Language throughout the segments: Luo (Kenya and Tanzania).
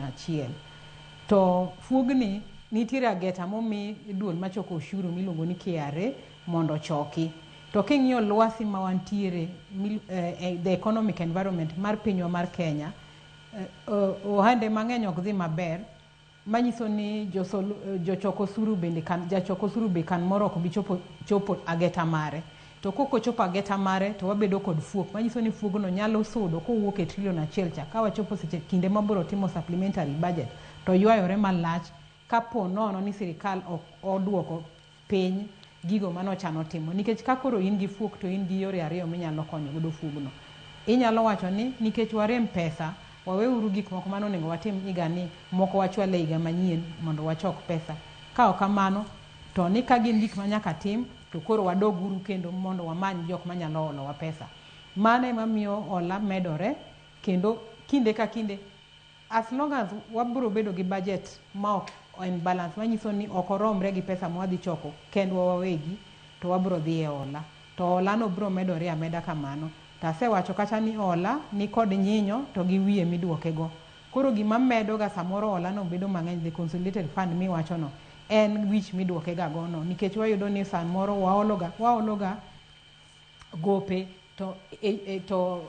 achiel. To fuogni nitiere ageta momi duol machoko ushuru miluongo ni KRA mondo choki. To king'iyo lwasi ma wantiere the economic environment mar pinywa mar Kenya, ohande mang'eny ok dhi maber, manyiso ni jochoko osuru bende jachoko osuru be kan moro ok bi chopo ageta mare. To kokochopo ageta mare to wabedo kod fuok, manyiso ni fuogno nyalo sudo kowuok e trilion achiel cha ka wachopo seche kinde mabiro timo supplementary budget to ywayore malach kapo nono ni sirikal ok oduoko piny gigo manochano timo. Nikech ka koro in gi fuok to in gi yore ariyo minyalo konyo godo fuogno. Inyalo wacho ni nikech warem pesa, waweuru gik moko manonego watim higani, moko wachwale higa manyien mondo wachok pesa. Ka ok kamano to ni ka gin gik manyaka tim to koro wadoguru kendo mondo wamany jok manyalo holowa pesa. Mano ema miyo hola medore kendo kinde ka kinde, as long as wabiro bedo gi budget ma ok en balance, manyiso ni ok oromre gi pesa ma wadhi choko kendwa wawegi, to wabiro dhi e hola. To hola no biro medore ameda kamano. Tasewacho kacha ni hola ni kod nyinyo to gi wiye miduoke go. Koro gima medo ga samoro hola no bedo mang'eny, the consolidated fund miwacho no, en wich miduoke ga gono. Nikech wayudo ni samoro waologa gope to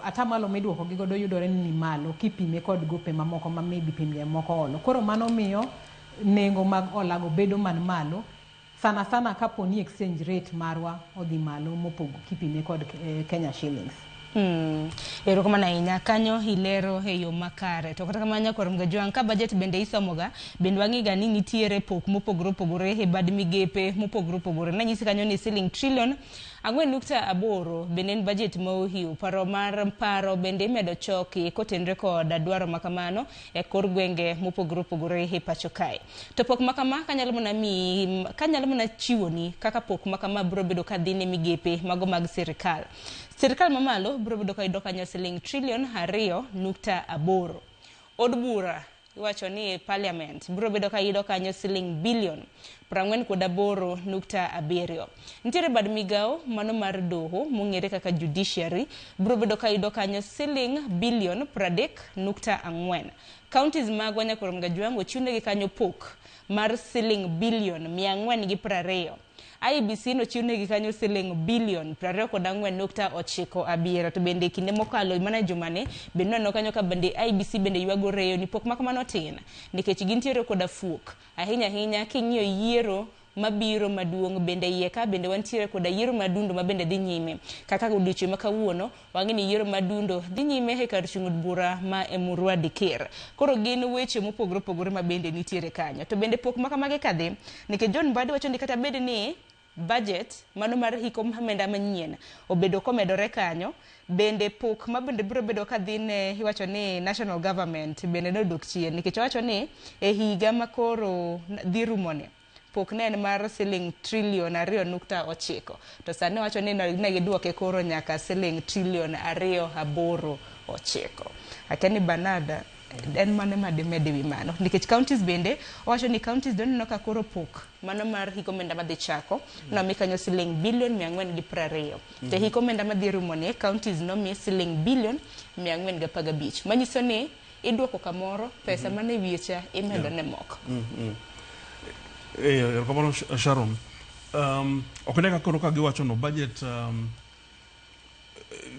atamalo miduoko gi godo yudore ni malo kipime kod gope mamoko ma maybe pinje moko holo. Koro mano miyo nengo mag hola go bedo man malo, sana sana kapo ni exchange rate marwa odhi malo mopogo kipime kod Kenya shillings. Ero kama na inya kanyo hilero heyo makare. To kata kama nyako rumga juang ka budget bende isomoga bende wangiga ni nitiere pok mopogore he bad migepe mopogore na nyisi kanyo ni shilling trillion 4.8 bende en budget mohiu paro bende medo choki kotenre kod dwaro makamano e kor gwenge mopogore he pacho kae. To pok makama kanyalo mona chiwoni kaka pok makama bro bedo kadhine migepe mago mag sirikal. Sirikal mamalo bro bedo kaido kanyo shilling trillion 2.8. Od bura iwacho ni parliament bro bedo kaido kanyo shilling billion 48.7. Nitiere bad migao mano mar doho mong'ere kaka judiciary bro bedo kaido kanyo shilling billion 30.4. Counties magwa nyakorom gajuango chune gi kanyo pok mar shilling billion 420. IBC no chiune gi kanyo shilling billion 24.97. To bende kinde mokalo mana jumane bende no kanyo ka bende IBC bende ywago reyo ni pok makamano tin nikech gintiere koda fuok ahinya king'iyo yiero mabiro maduong' bende yeka bende wantiere koda yiero madundo ma bende dhi nyime kaka odiochieng' ma kawuono wang'eni yiero madundo dhi nyime e kar chung'od bura ma Emurua Dikir. Koro gin weche mopogore ma bende nitiere kanyo. To bende pok makamage kadhi nikech John Mbadi wacho ni kata bed ni budget mano mar hiko omenda manyien obedo komedore kanyo, bende pok ma bende biro bedo kadhi ne iwacho ni national government bende nodok chien nikech wacho ni e higa makoro dhi rumone pok ne en mar shilling trillion 2.9 to sani wacho ni ne giduoke koro nyaka shilling trillion 2.89. Akeni Banada en mane madimede wi mano nikech counties bende wacho ni counties don no ka koro pok mano mar hiko omenda madhi chako no mi kanyo shilling billion 420. Te hiko omenda madhi rumone counties no mi shilling billion 415 manyiso ni iduoko kamoro pesa mane wiecha imedo ne moko. Kamano Sharon, okoneka koro ka giwacho no budget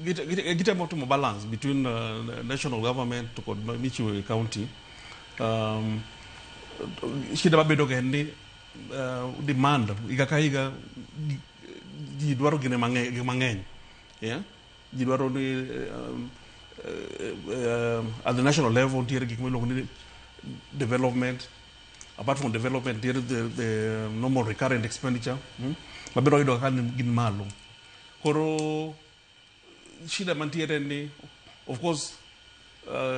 gitemo timo balance between national government to Michiwe county. Shida mabedo ga ni demand iga ka iga ji dwaro gine mang'eny, yeah, ji dwaro ni at the national level tiere gik miluongo ni development. Apart from development, there is the normal recurrent expenditure. Mabedo ido ka gin malo. Koro shida mantiere ni, of course,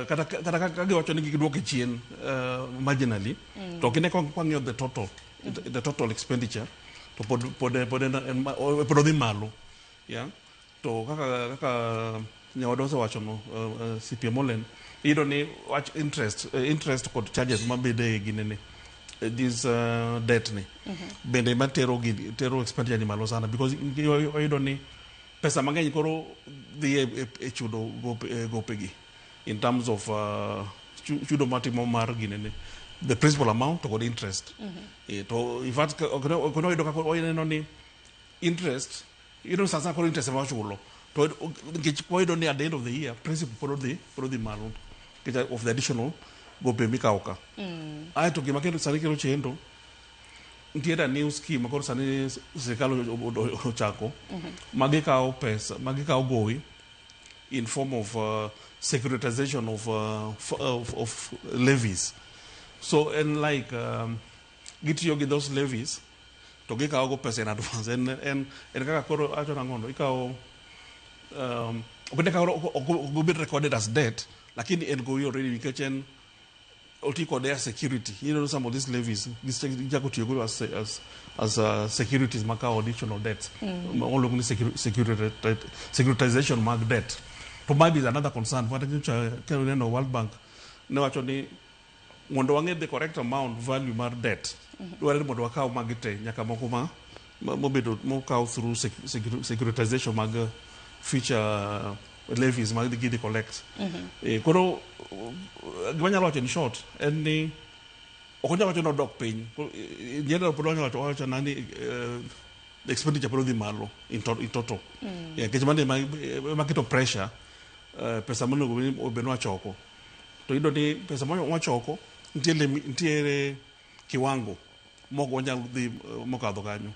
kata kage wacho ni giduoke chien marginally, to kine kwang'iyo the total expenditure, to pod odhi malo, yeah. To kaka nyawadose wacho no CPM Olen, ido ni watch interest kod charges mabede ginene. This debt ni bende matero expenditure ni malo sana because ido ni pesa mang'eny koro dhi e chudo gopegi in terms of chudo matimo mar ginene the principal amount to kod interest to in fact kono yudo kako oyeno ni interest sasa kod interest ma chulo to nikech koyudo ni at the end of the year principal pod odhi malo of the additional gope mikawo ka aeto gima kendo sani kelo chendo nitiere new scheme makoro sani sirikal ochako magikawo pesa magikawo gowi in form of securitization of levies. So and like gitiyo gi those levies to gikawo go pesa in advance and kaka koro acho nangono ikawo go be recorded as debt lakini en go already because en oti kod their security. Some of these levies this jako tiyo go as securities makawo additional debt all of securitization mag debt to maybe is another concern what the World Bank ne wacho ni mondo wange the correct amount value mar debt dware mondo wakaw magite nyaka moko mobedo mokaw through securitization mag future levies mag the collect koro gwanyalo wacho in short en ni okonya wacho no dok piny general podonyo wacho nani expenditure pod odhi malo in total kech mane maketo pressure pesa monego obedno wachoko to iyudo ni pesa mwachoko nitiere kiwango moko wanyalo dhi mokadho kanyo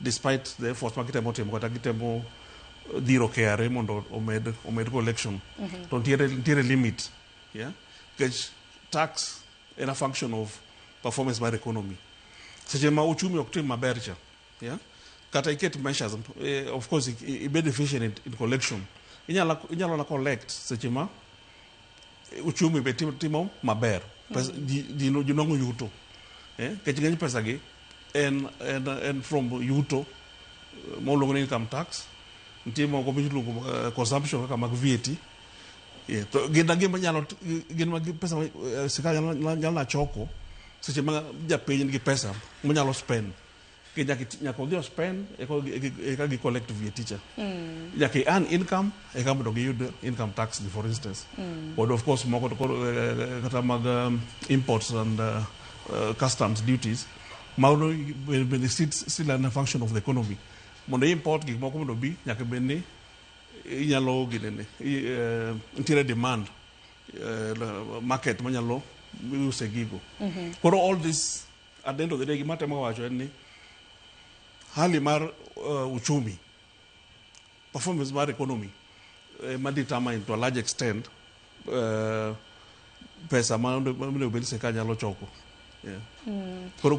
despite the efforts magitemo timo kata gitemo dhiro KRA mondo omed collection to nitiere limit kech tax en a function of performance mar economy seche ma uchumi ok tim maber cha kata iket measures of course ibed efficient in collection inyalo na collect seche ma uchumi be timo maber ji nongo yuto kech ng'eny pesa gi en from yuto moluongo ni income tax nitie moko miluongo consumption kaka mag VAT to gin mag pesa sirikal nyalo choko seche ma japiny nigi pesa monyalo spend nyaka odhi spend eka gi collect VAT cha nyaka earn income eka mondo giyud income tax for instance but of course moko kata mag imports and customs duties mauno still a function of the economy mondo import gik moko mondo bi nyaka bedni inyalo ginene nitiere demand market manyalo use gigo koro all this at the end of the day gima temo wacho en ni hali mar uchumi performance mar economy determine to a large extent pesa onego bed sirikal nyalo choko koro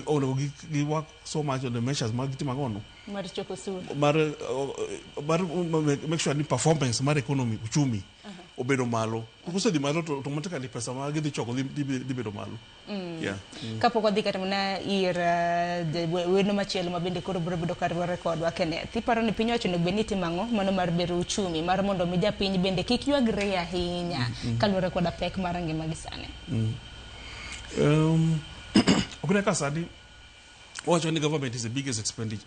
onego gi work so much on the measures mag gitimo mar choko suru mar make sure ni performance mar economy uchumi obedo malo kosedhi malo to automatically pesa ma gidhi choko dhi bedo malo kapok wadhi kata mana ir weno machielo ma bende koro biro bedo kariwore kodwa Kenneth, iparo ni piny owacho onego bed ni timo ang'o mano mar bero uchumi mar mondo mi japiny bende kik ywagre ahinya kaluwore koda pek mar ngima gi sani okne ka sani wacho ni government is the biggest spender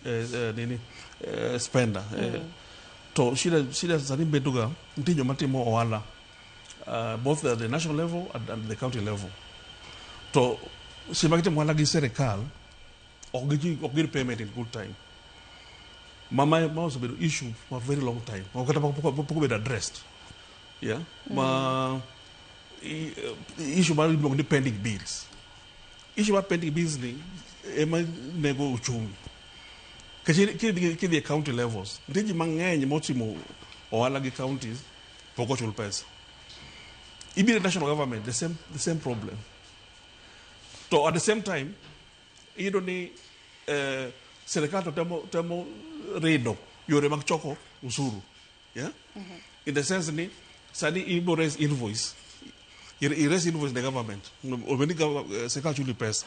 to shida sani bedoga nitie joma timo ohala both at the national level and the county level to sima gitimo ohala gi serikal ok gir payment in good time ma osebedo issue for a very long time kata pok obedo addressed issue mar iluongo ni pending bills ni ema nego uchumi kidhi e county levels nitie ji mang'eny motimo ohala gi counties pok ochul pesa ibiro national government the same problem to at the same time iyudo ni serikal to temo rido yore mag choko usuru in the sense ni sani ibo raise invoice the government obeni serikal chuli pesa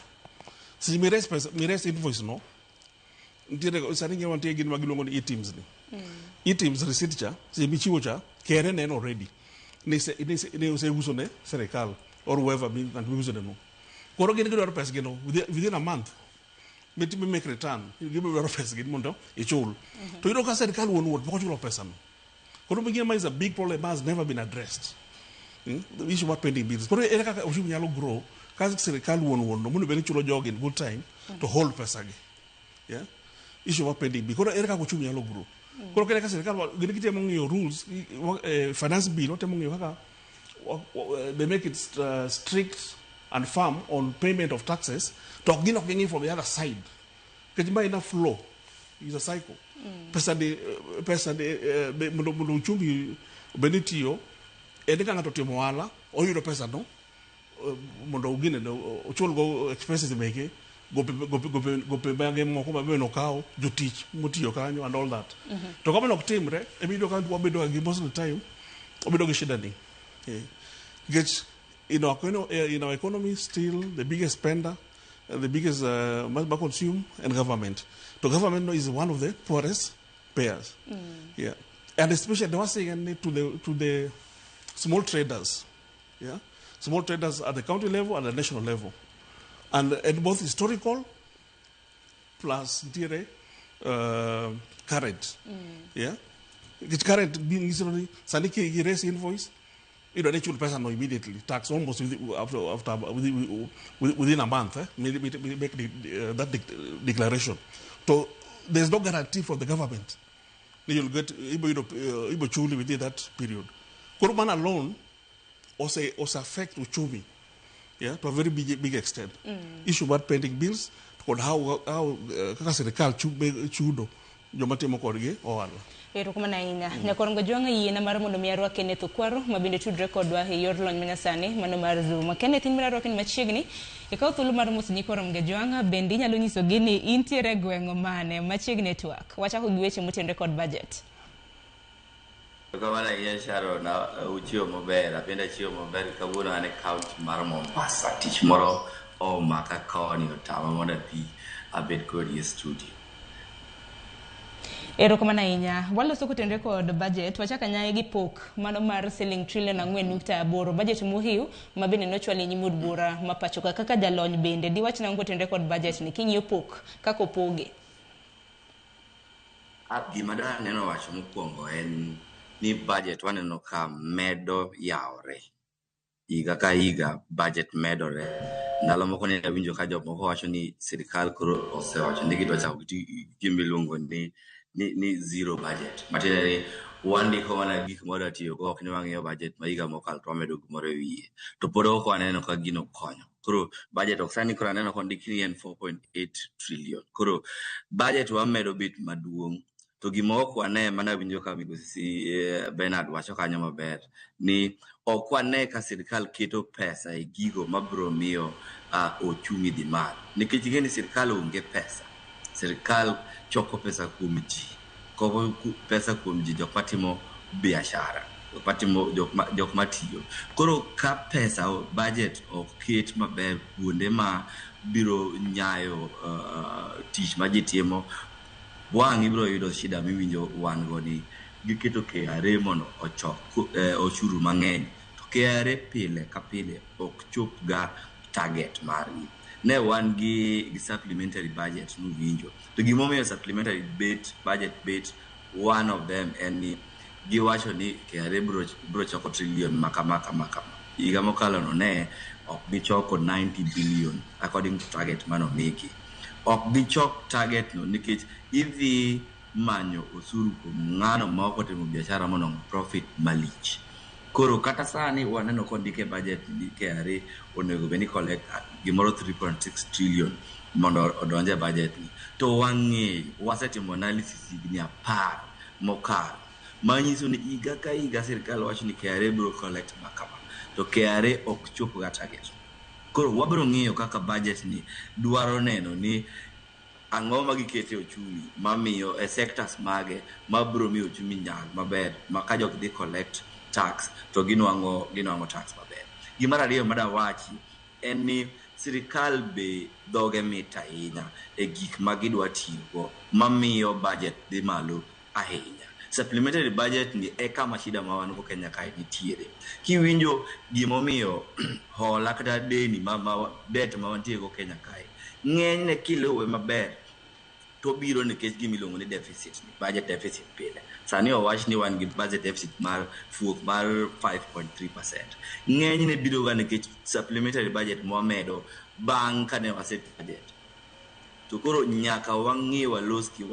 si mi raise invoice no ntiere sani ngewa ntie gin magiluongo ni e-teams ni e-teams receipt cha si michiwo cha kere neno already ne useuso ne serikal or whoever uso no koro gin gidwaro pesa gino within a month mitimi make return gidwaro pesa gin mondo ichul to yudo ka serikal won pok ochulo pesa no koro begin is a big problem has never been addressed The issue about pending bills. Koro ere kaka ushuru nyalo grow kasi sirikal won no mondo beni chulo jog in good time to hold pesa gi. Yeah. Issue about pending bills. Koro ere kaka ushuru nyalo grow. Koro kere kaka sirikal gini kitemo ngiyo rules finance bill otemo ngiyo kaka they make it strict and firm on payment of taxes to gin ok ngi from the other side. Kajimba ina flow is a cycle. Pesa de mundo uchumi benitio ede kanga to timo wala oyudo pesa no mondo ugine no ochul go expenses meke go pe bange moko mabe no kao jotich mutiyo kanyo and all that. To kama nok timre ebido kan wabedo gi most of the time obedo gi shida ni. Get in our economy still the biggest spender, the biggest consume and government. The government is one of the poorest payers. Yeah, and especially the one saying to the small traders. Yeah, small traders at the county level and the national level, and both historical plus current. Yeah, it's current being easily saniki raise invoice. You don't actually pay immediately. Tax almost within a month. Make that declaration. So there's no guarantee from the government that you'll get Ibo within that period. Kurban alone also affect Uchumi, yeah, to a very big extent. Issue about pending bills, on how serikali chudo jomatimo kodgi ohala. Ero kuma na inya. Nyakorongo juanga yena mara mondo miarwa Kenneth Okwaro mabinde tudre kodwa he yor lony manyasani mano mar Zoom. Kenneth in mirarwa kin machiegni ikaw thulu mar musni korom gajuanga bendi nyalo nyiso gini intiere gwengo mane machiegni network. Wachako gi weche motenre kod budget. Kama na inya sharo na uchio mobera penda chio mobera kabuna ane count mar Mombasa tich moro o maka koni otama mondo pi abet kodi studio. Ero kuma na inya walo soko tendre kod budget wachaka nyaye gi pok mano mar selling trillion 4.8 budget muhiu mabene nochwali nyimud bura mapachoka kaka jalony bende diwach na ngo tendre kod budget ni kinyo pok kako poge gima da neno wacho mokwongo en ni budget waneno ka medo yaore iga ka iga budget medore ndalo moko ne winjo ka job moko wacho ni sirikal koro osewacho ni gidwa chako gimilungo ni zero budget matinere wandi ko mana gik moro tiyo go ok ni wang'eyo budget ma iga mokal to medo gimoro wiye to pod ok aneno ka gino konyo koro budget ok sani koro aneno kon dikri en 4.8 trillion koro budget wa medo bit maduong' to gimo ok wane mana winjo ka migosi Bernard wacho kanyo maber ni ok wane ka sirikal keto pesa e gigo mabro miyo ochumi dhi malo nikech gini sirikal onge pesa sirikal choko pesa kuom ji koko pesa kuom ji jok matimo biashara jok matiyo koro ka pesa budget ok ket maber kuonde ma biro nyayo tich ma ji timo wang' ibiro yudo shida miwinjo wan go ni giketo KRA mondo ochok oshuru mang'eny to KRA pile ka pile ok chop ga target margi ne wan gi supplementary budget nu winjo to gimomiyo supplementary budget bet one of them and ni giwacho ni KRA bro choko trillion makama iga mokalo no ne ok gichoko 90 billion according to target mano meki ok gichok target no nikech idhi manyo osuru kuom ng'ano ma ok otimo biashara mondo profit malich koro kata sani waneno kondike budget ni KRA onego beni collect gimoro 3.6 trillion mondo odonje budget ni to wang'e wasetimo analysis ni 10 mokalo manyiso ni iga ka iga sirikal wacho ni KRA bro collect makama to KRA ok chop ga target koro wabro ng'iyo kaka budget ni dwaro neno ni ang'o ma gikete ochumi mamiyo sectors mage mabro miyo ochumi nyal maber maka jok dhi collect tax to ginwang'o tax maber gimar ariyo mada wachi en ni sirikal be doge mit ahinya e gik ma gidwa tiyogo mamiyo budget dhi malo ahinya supplementary budget ni kama shida ma wan go Kenya kae nitiere kiwinjo gimomiyo hola kata deni debt ma wantie go Kenya kae ng'eny ne kilowe maber to biro nikech gimiluongo ni deficit ni budget deficit pile sani owach ni wan gi budget deficit mar fuok mar 5.3%. Ng'eny ne biro ga nikech supplementary budget momedo bang' kane waset budget. To koro nyaka wang'i waloski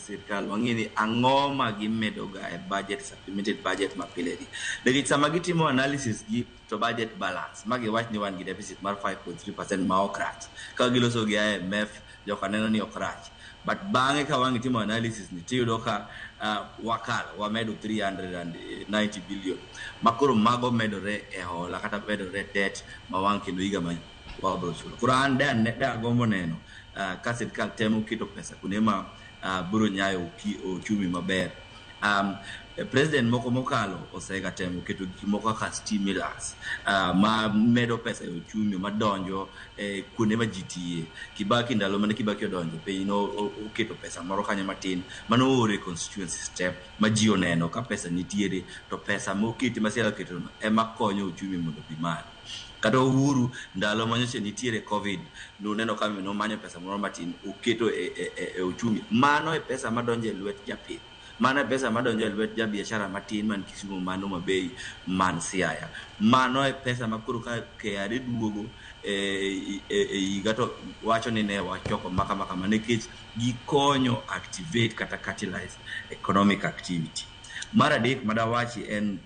sirkal wang'i ni ang'o ma gimedo ga e budget supplemented budget ma pile di. Nikech sama gitimo analysis gi to budget balance ma giwach ni wan gi deficit mar 5.3% ma ok rach. Ka giloso gi IMF joka neno ni ok rach. But bang'e ka wang'i timo analysis ni tiyudo ka wakalo wamedo 390 billion makoro mago medore e hola kata medore debt ma wang' kendo higa ma wabro chulo. Koro an da gombo neno ka sirkal temo keto pesa kuonde ma biro nyayo uchumi maber. President moko mokalo osega temo keto gik moko kaka stimulus ma medo pesa e uchumi madonjo kuonde ma jitie. Kibaki ndalo mane Kibaki odonjo piny no oketo pesa moro kanyo matin mano ore constituency step ma ji oneno ka pesa nitiere to pesa moketi masiala keto ema konyo uchumi mondo bi malo. Kata Uhuru ndalo manyoche nitiere covid no neno kama no manyo pesa moro matin oketo e uchumi. Mano e pesa madonjo e lwet japith. Mano e pesa madonjo e lwet jabiashara matin man Kisumu mano mabei man Siaya. Mano e pesa makoro ka KRA duogo higa to wacho ni ne wachoko maka nikech gikonyo activate kata catalyze economic activity. Mar adek madawachi en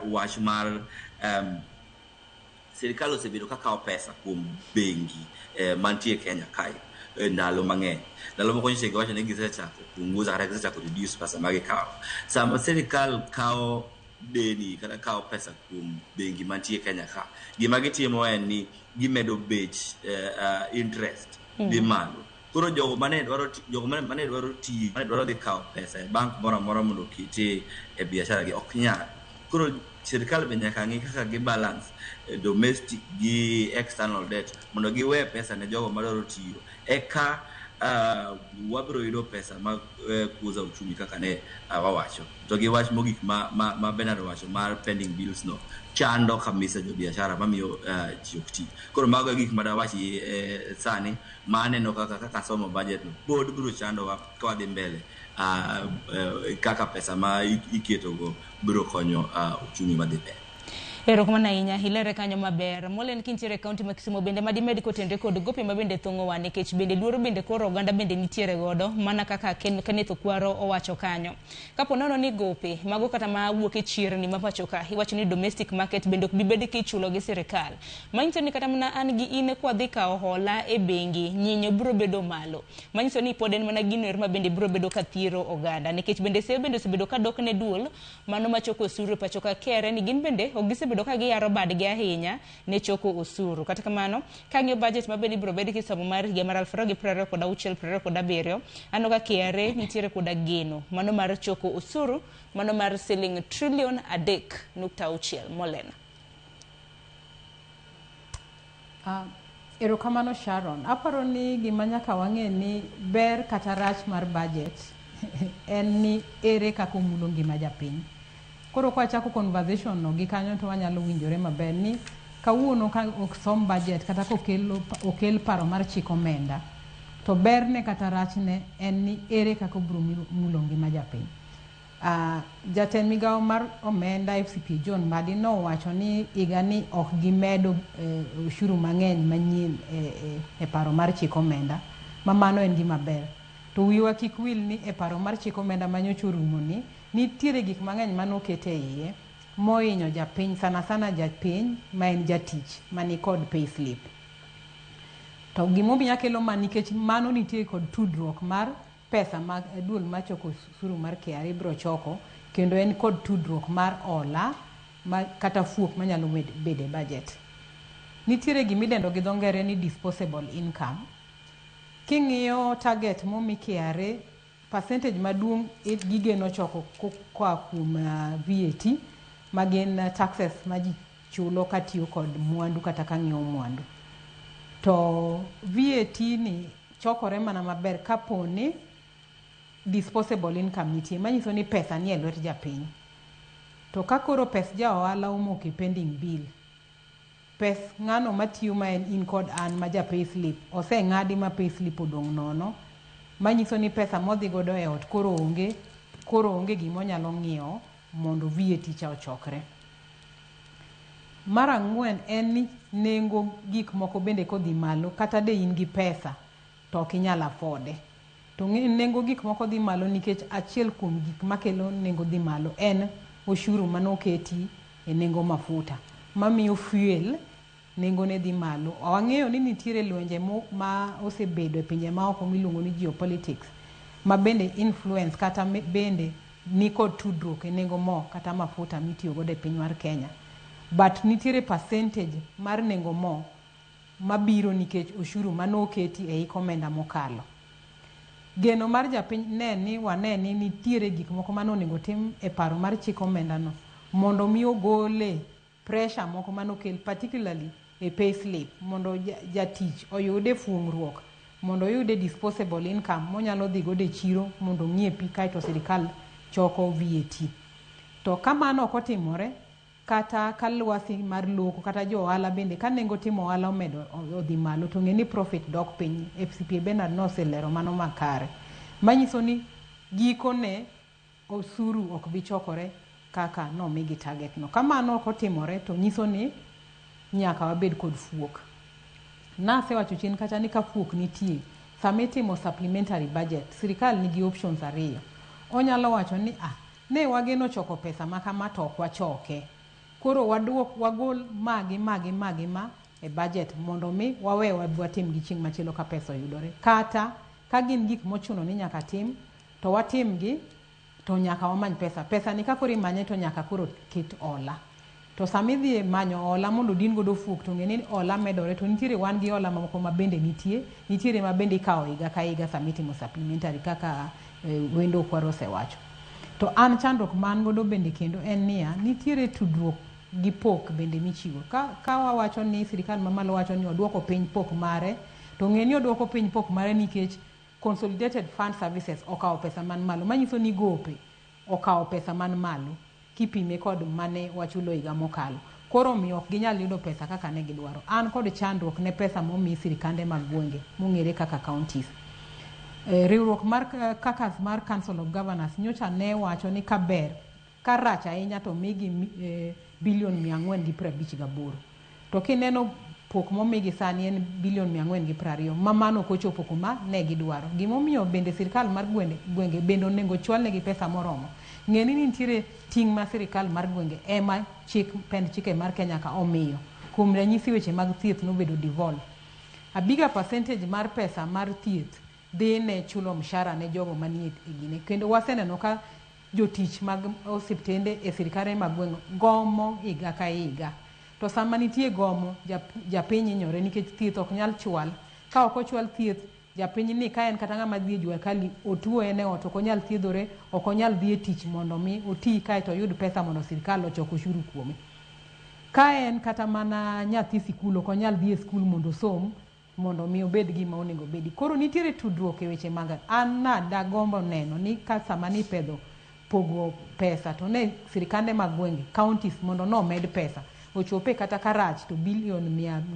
wach mar sirkal osebedo ka kawo pesa kuom bengi mantie Kenya kae ndalo mang'eny. Ndalo moko nyiche gawacho ni gisechako punguza kata gisechako reduce pesa ma gikawo. Sama sirkal kawo deni kata kawo pesa kuom bengi mantie Kenya ka, gima gitimo en ni gimedo bech interest di malo. Koro jogo mane dwaro tiyo mane dwaro dhi kawo pesa e bank moro amora mondo okete e biashara gi ok nyal. Koro sirkal be nyaka ng'i kaka gi balance domestic gi external debt mondo giwe pesa ne jogo madwaro tiyo eka wabiro yudo pesa ma kuza uchumi kaka ne wawacho. To gi wach mogik ma Bernard wacho mar pending bills no chando kabisa jo biashara mamiyo ji ok ti. Koro mago gik ma dawachi sani ma aneno kaka somo budget no bod biro chando wa ka wadhi mbele kaka pesa ma iketo go biro konyo uchumi madhi mbele. Erokamano ahinya hilere kanyo maber. Molen kintiere kaunti ma Kisumu bende madimedi kotendre kod gope ma bende thongo wa nikech bende luoro bende koro oganda bende nitiere godo mana kaka Kenneth Okwaro owacho kanyo. Kapo nono ni gope mago kata ma wuok e chirni ma pacho ka iwacho ni domestic market bende ok bibedi kichulo gi sirkal. Manyiso ni kata mana an gi ine kwa dhi kawo hola e bengi nyinyo biro bedo malo. Manyiso ni pod en mana gino ma bende biro bedo ka thiro oganda nikech bende seyo bende osebedo ka dok ne duol mano machoko osuru pacho ka kere ni gin bende ogisebedo ka giyaro badgi ahinya ne choko osuru. Kata kamano kang'iyo budget ma bende biro bedo kisomo mar higa mar 2026-2027 ano ka KRA nitiere koda geno mano mar choko osuru mano mar siling trillion 3.6 Molena. Erokamano Sharon. Aparo ni gima nyaka wang'e ni ber kata rach mar budget en ni ere kaka omulo ngima japiny. Koro kwa chako conversation no gi kanyo to wanyalo winjore maber ni kawuono ka ok som budget kata okel paro mar chiko omenda to berne kata rachne en ni ere kaka biro mulo ngima japiny. Jatend migawo mar omenda FCP John Mbadi no wacho ni higa ni ok gimedo ushuru mang'eny manyien e paro mar chiko omenda ma mano en gima ber. To wiwa kik wil ni e paro mar chiko omenda manyocha orumo ni nitiere gik mang'eny manokete iye mohinyo japiny sana japiny ma en jatich mani kod payslip. To gimomiyo kelo man nikech mano nitie kod tudruok mar pesa ma duol machoko osuru mar KRA biro choko kendo en kod tudruok mar hola kata fuok manyalo bede budget. Nitiere gimidendo gi dho ngere ni disposable income. King'iyo target momi KRA percentage maduong' gigeno choko kwa kuom VAT magin taxes ma ji chulo katiyo kod mwandu kata kang'iewo mwandu. To VAT ni chokore mana maber kaponi disposable income nitie manyiso ni pesa nie lwet japiny. To kakoro pes ja ohala omoke pending bill, pes ng'ano matiyo ma en in kod an ma ja payslip oseng'adi ma payslip odong' nono manyiso ni pesa modhi godo e ot koro onge koro onge gimo nyalo ng'iewo mondo VAT cha ochokre. Mar ang'wen en ni nengo gik moko bende kodhi malo kata de in gi pesa to ok inyal afforde. To nengo gik moko dhi malo nikech achiel kuom gik makelo nengo dhi malo en ushuru manoketi e nengo mafuta mamiyo fuel nengo ne dhi malo. Wang'eyo ni nitiere lwenje ma osebedo e pinje maoko miluongo ni geopolitics ma bende influence kata bende nikod tudruok e nengo mo kata mafuta mitiyo godo e piny mar Kenya. But nitiere percentage mar nengo mo mabiro nikech ushuru manoketi e hik omenda mokalo. Geno mar japiny waneni nitiere gik moko manonego tim e paro mar chik omenda no mondo mi ogole pressure moko manokel particularly e pay slip mondo jatich oyude fuong'ruok mondo oyude disposable income monyalo dhi godo e chiro mondo ng'iepi kaeto sirikal choko VAT. To kamano ok otimore kata kalwasi mar loko kata jo ohala bende ka nengo timo ohala omedo odhi malo to ng'e ni profit dok piny. FCPA Bernard noselero mano makare manyiso ni gikone osuru ok bi chokore kaka nomigi target no. Kamano ok otimore to nyiso ni nyaka wabed kod fuok. Nasewacho chien kacha ni ka fuok nitie sama itimo supplementary budget sirikal nigi options ariyo. Onyalo wacho ni ne wageno choko pesa makama to ok wachoke, koro wagol ma e budget mondo mi wawe watim gi chieng' machielo ka pesa oyudore, kata ka gin gik mochuno ni nyaka tim to watim gi to nyaka wamany pesa ni kakoro imanye to nyaka koro ket ola. To sami dhi manyo ola mondo din godo fuok to ng'eni ola medore to nitiere wan gi ola mamoko ma bende nitiere ma bende ikawo higa ka higa sami timo supplementary kaka wendo kwaro osewacho. To an chandruok man godo bende kendo en niya, nitiere tudruok gi pok bende michiwo. Ka wawacho ni sirikal mamalo wacho ni oduoko piny pok mare, to ng'eni oduoko piny pok mare nikech Consolidated Fund Services okawo pesa man malo, manyiso ni gope okawo pesa man malo kipime kod mane wachulo higa mokalo. Koro miyo ok ginyal yudo pesa kaka ne gidwaro. An kod chandruok ne pesa momi sirikande mag gwenge mong'ere kaka counties. Riwruok mar kakas mar Council of Governors nyocha ne wacho ni kaber karach ahinya to migi bilion 458. To kineno pok momigi sani en bilion 420 mamano kochopo kuma ne gidwaro. Gimomiyo bende sirikal mar gwenge bende onego chwalnegi pesa moromo. Ng'eni ni nitiere ting' ma sirikal mar gwenge ema pend chike mar Kenya ka omiyo. Kuom ranyisi weche mag thieth nobedo devolve. A bigger percentage mar pesa mar thieth dhi ne chulo mshahara ne jogo manie gine. Kendo waseneno ka jotich mag osiptende e sirikare mag gwenge gomo higa ka higa. To sama nitie gomo japiny inyore nikech thieth ok nyal chwal. Ka ok ochwal thieth japiny ni ka en kata ng'ama dhi e jua kali otuo ene ot ok onyal thiedhore, ok onyal dhi e tich mondo mi oti kaeto oyud pesa mondo sirikal ochok ushuru kuome. Ka en kata mana nyathi sikul ok onyal dhi e skul mondo som mondo mi obed gima onego bedi. Koro nitiere tudruok e weche mag an dagombo neno ni ka sama ni pedho pogo pesa to ne sirikande mag gwenge counties mondo no med pesa ochope kata karach to bilion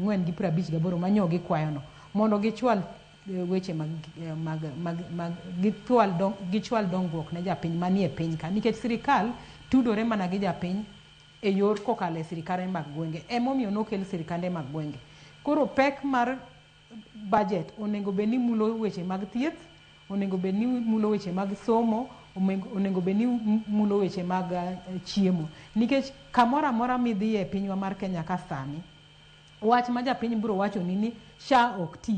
458 manyogi kwayono mondo gichwal weche gichwal dongruok ne japiny manie piny ka, nikech sirikal tudore mana gi japiny e yor kokalo e sirikande mag gwenge. Emomiyo nokel sirikande mag gwenge. Koro pek mar budget onego bed ni mulo weche mag thieth, onego bed ni mulo weche mag somo, onego bed ni mulo weche mag chiemo, nikech kamoro amora midhi e pinywa mar Kenya ka sani wach ma japiny biro wacho ni SHA ok ti,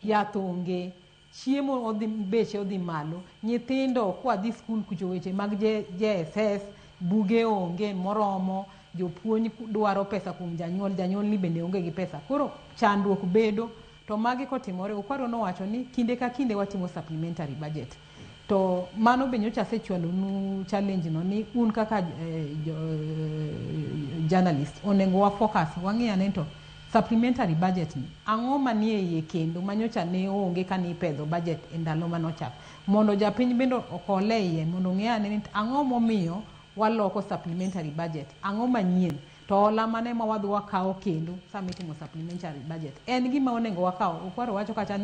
yath onge, chiemo beche odhi malo, nyithindo kwa dhi skul kucho weche mag JSS buge onge moromo, jopuonj dwaro pesa kuom janyuol ni bende onge gi pesa. Koro chandruok bedo. To magi kotimore, Okwaro nowacho ni kinde ka kinde watimo supplementary budget. To mano be nyocha sechwalo nu challenge no ni un kaka journalist onego wa focus wang'e ane to supplementary budget ni ang'o manie iye kendo manyocha ne onge kani pedho budget e ndalo manochak mondo japiny bendo okole iye mondo ng'e ane ni ang'o momiyo waloko supplementary budget, ang'o manyien. To hola mane ma wadhi wakawo kendo sama itimo supplementary budget en gima onego wakawo. Okwaro wacho kata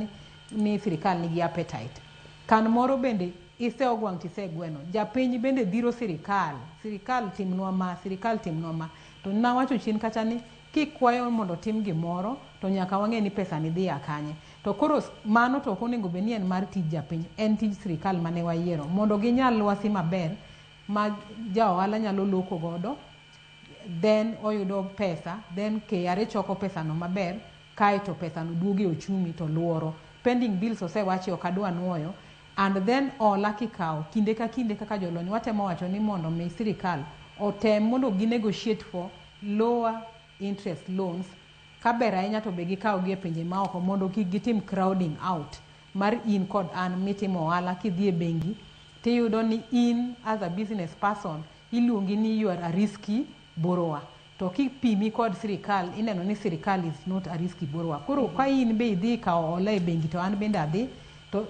ni sirikal nigi appetite. Kan moro bende ise ogwang' tise gweno. Japiny bende dhiro sirikal timnwa ma. To nawacho chien kacha ni kikwayo mondo tim gimoro to nyaka wang'e ni pesa ni dhi akanye. To koro mano to ok onego bed ni en mar tij japiny, en tij sirikal mane wayiero mondo ginyal lwasi maber ma ja ohala nyalo loko godo, then oyudo pesa, then KRA choko pesa no maber, kae to pesa no duoge ochumi to luoro. Pending bills osewachi ok adwa nuoyo, and then ola kikawo kinde ka kinde kaka jolony watemo wacho ni mondo mi sirikal otem mondo gi negotiate for lower interest loans kaber ahinya to be gikawo gi e pinje maoko mondo kik gitim crowding out mar in kod an mitimo ohala kidhi e bengi tiyudo ni in as a business person iluongi ni you are a risky borrower, to kipimi kod sirikal ineno ni sirikal is not a risky borrower. Koro ka in be idhi kawo hola e bengi to an bende adhi to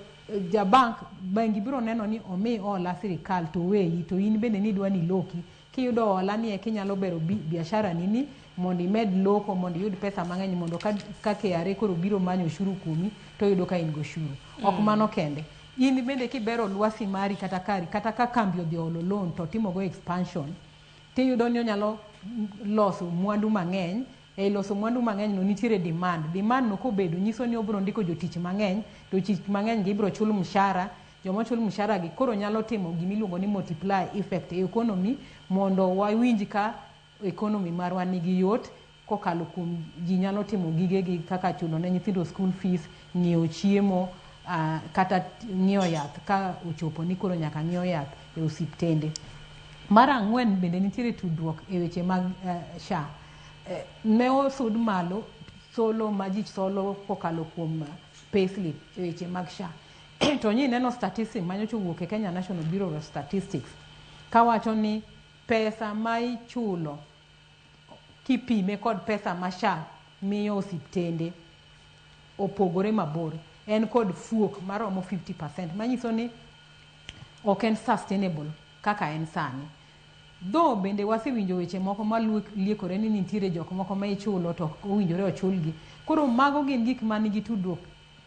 bengi biro neno ni omi hola sirikal to weyi, to in bende ni dwa ni loki kiyudo hola ni kinyalo bero biashara nini mondo imed loko mondo iyud pesa mang'eny mondo ka KRA koro biro manyo ushuru kuomi to yudo ka in go ushuru. Ok mano kende, in bende kibero lwasi mari kata ka kambi odhi olo loan to timo go expansion tiyudo ni onyalo loso mwandu mang'eny. E loso mwandu mang'eny no nitiere demand no kobedo nyiso ni obro ndiko jotich mang'eny, to tich mang'eny gi ibro chul mshahara, joma chul mshahara gi koro nyalo timo gimiluongo ni multiply effect e economy mondo wawinj ka economy marwa nigi yot kokalo kuom ji nyalo timo gigegi kaka chulo ne nyithindo school fees, ng'iewo chiemo, kata ng'iewo yath ka ochopo ni koro nyaka ng'iewo yath e osiptende. Mar ang'wen bende nitiere tudruok e weche mag SHA. Ne osud malo solo ma ji solo kokalo kuom payslip e weche mag SHA. To nyi neno statistics manyocha owuok e Kenya National Bureau of Statistics kawacho ni pesa ma ichulo kipime kod pesa ma SHA miyo osiptende opogore mabor. En kod fuok maromo 50%, manyiso ni ok en sustainable kaka en sani. Though bende wasewinjo weche moko maliekore ni nitiere jok moko ma ichulo to owinjore ochulgi. Koro mago gin gik ma nigi tudruok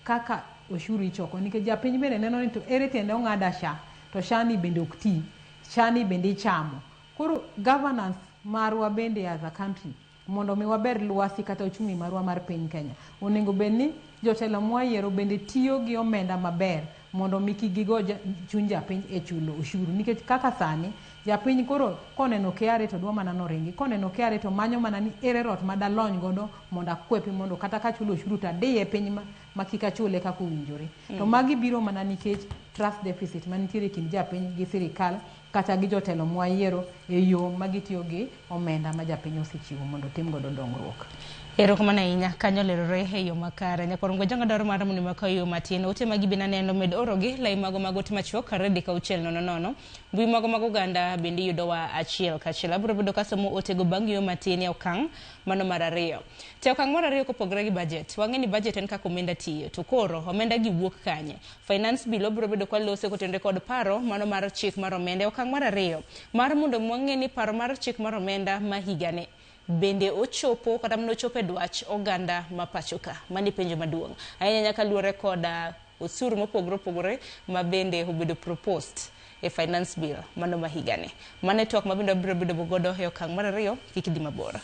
kaka ushuru ichoko, nikech japiny bende neno ni to ere tiende ong'ada SHA to SHA ni bende ok ti, SHA ni bende ichamo. Koro governance marwa bende as a country mondo mi waber lwasi kata uchumi marwa mar piny Kenya, onego bed ni jotelo mwayiero bende tiyo gi omenda maber mondo mi kik gigo chuny japiny e chulo ushuru, nikech kaka sani japiny koro koneno KRA to dwa mana noringi, koneno KRA to manyo mana ni ere rot madalony godo mondo akwepi mondo kata ka chulo ushuru to adiye piny ma kik achule kaka owinjore. To magi biro mana nikech trust deficit manitiere kind japiny gi sirikal kata gi jotelo mwayiero e yo magitiyo gi omenda ma japiny osechiwo mondo tim godo dongruok. Erokamano ahinya kanyo lerore e yo makare nyakorongwe jonga dwaro mar muni makayo matin ote magi bina neno med orogi lai mago magot machuok redi ka uchel nono mbui mago ganda bende yudowa achiel kachiel abro bedo kasomo otego bang' yo matin ya okang' mano mar ariyo. Te okang' mar ariyo kopogore gi budget, wang'e ni budget en kaka omenda tiyo to koro omenda gi wuok kanye. Finance bill obro bedo kwa lose kotende kod paro mano mar chik mar omenda okang' mar ariyo mar mondo mwang'e ni paro mar chik mar omenda ma higane bende ochopo kata mno chope dwach oganda mapachoka. Mani penjo maduong' ahinya nyaka luore koda osuru mopogore ma bende obedo proposed e finance bill mano ma higane. Mane tok mabende biro bedo godo e okang' mar ariyo kikidi mabora.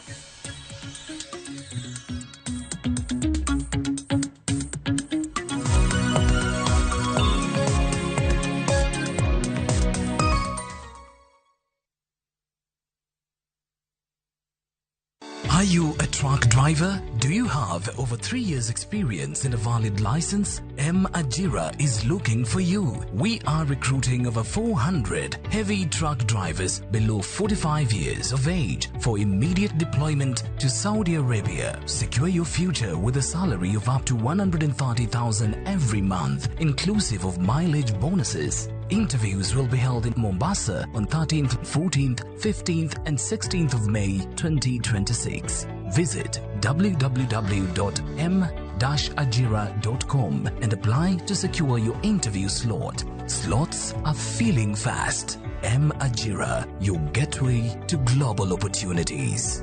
Are you a truck driver? Do you have over 3 years experience and a valid license? Ajira is looking for you. We are recruiting over 400 heavy truck drivers below 45 years of age for immediate deployment to Saudi Arabia. Secure your future with a salary of up to 130,000 every month, inclusive of mileage bonuses. Interviews will be held in Mombasa on 13th, 14th, 15th and 16th of May 2026. Visit www.m-ajira.com and apply to secure your interview slot. Slots are filling fast. M-Ajira, your gateway to global opportunities.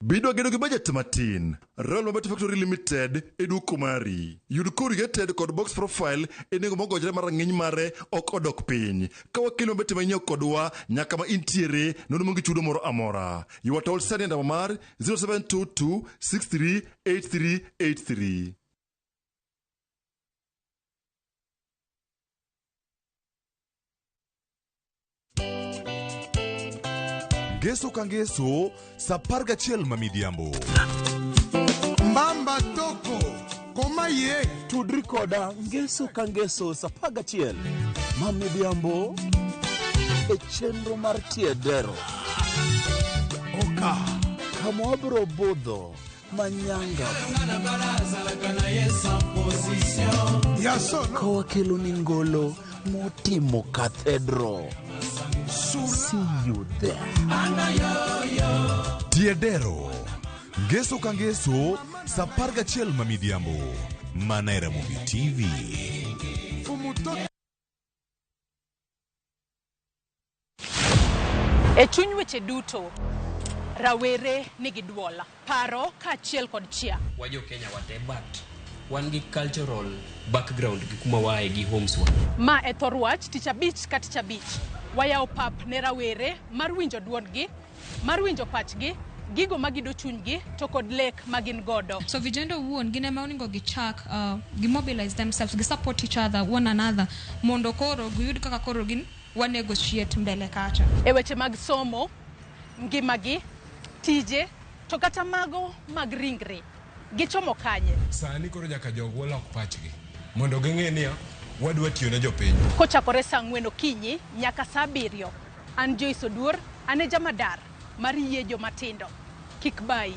Bidwa gedo gi budget matin. Royal Mabati Factory Limited eduko mari. Yud corrugated kod box profile nengo mogojre mar ng'iny mare ok odok piny. Ka wakelo mabati manyien kodwa nyaka ma intiere nono mongi chudo moro amora. You are told send number mar 0722 638383. Geso kangeso saparga chiel mamidhiambo. Mbamba toko koma ye tudri koda ngeso kangeso sapaga chiel mamidhiambo e chenro mar tiedero oka kama wabro budho manyanga yasono kawakelo ni ngolo motimo kathedro. See you there. Tiedero. Geso kangeso saparga chiel mamidhiambo. Manera Movie TV. E chuny weche duto, rawere nigi duola, paro kaachiel kod chia. Wajo Kenya wate but wan gi cultural background gi kuma wae gi homes wa. Ma e thor wach tich abich ka tich abich. Wayawo pap ne rawere mar winjo duondgi, mar winjo pachgi, gigo magido chunygi to kod lek magin godo. So vijendo wuon gine ma oningo gichak gimobilize themselves, gisupport each other, one another, mondo koro giyud kaka koro gin wa negotiate mbele kacha. E weche mag somo, ngimagi, tije, to kata mago mag ringre. Gichomo kanye. Sani koro nyaka jogo lok pachgi mondo ging'e ni wadwa tiyo ne jopiny. Kochakore saa 4 okinyi nyaka saa 7. An Joyce Oduor, ane jamadar mar yiejo matindo. Kik bayi.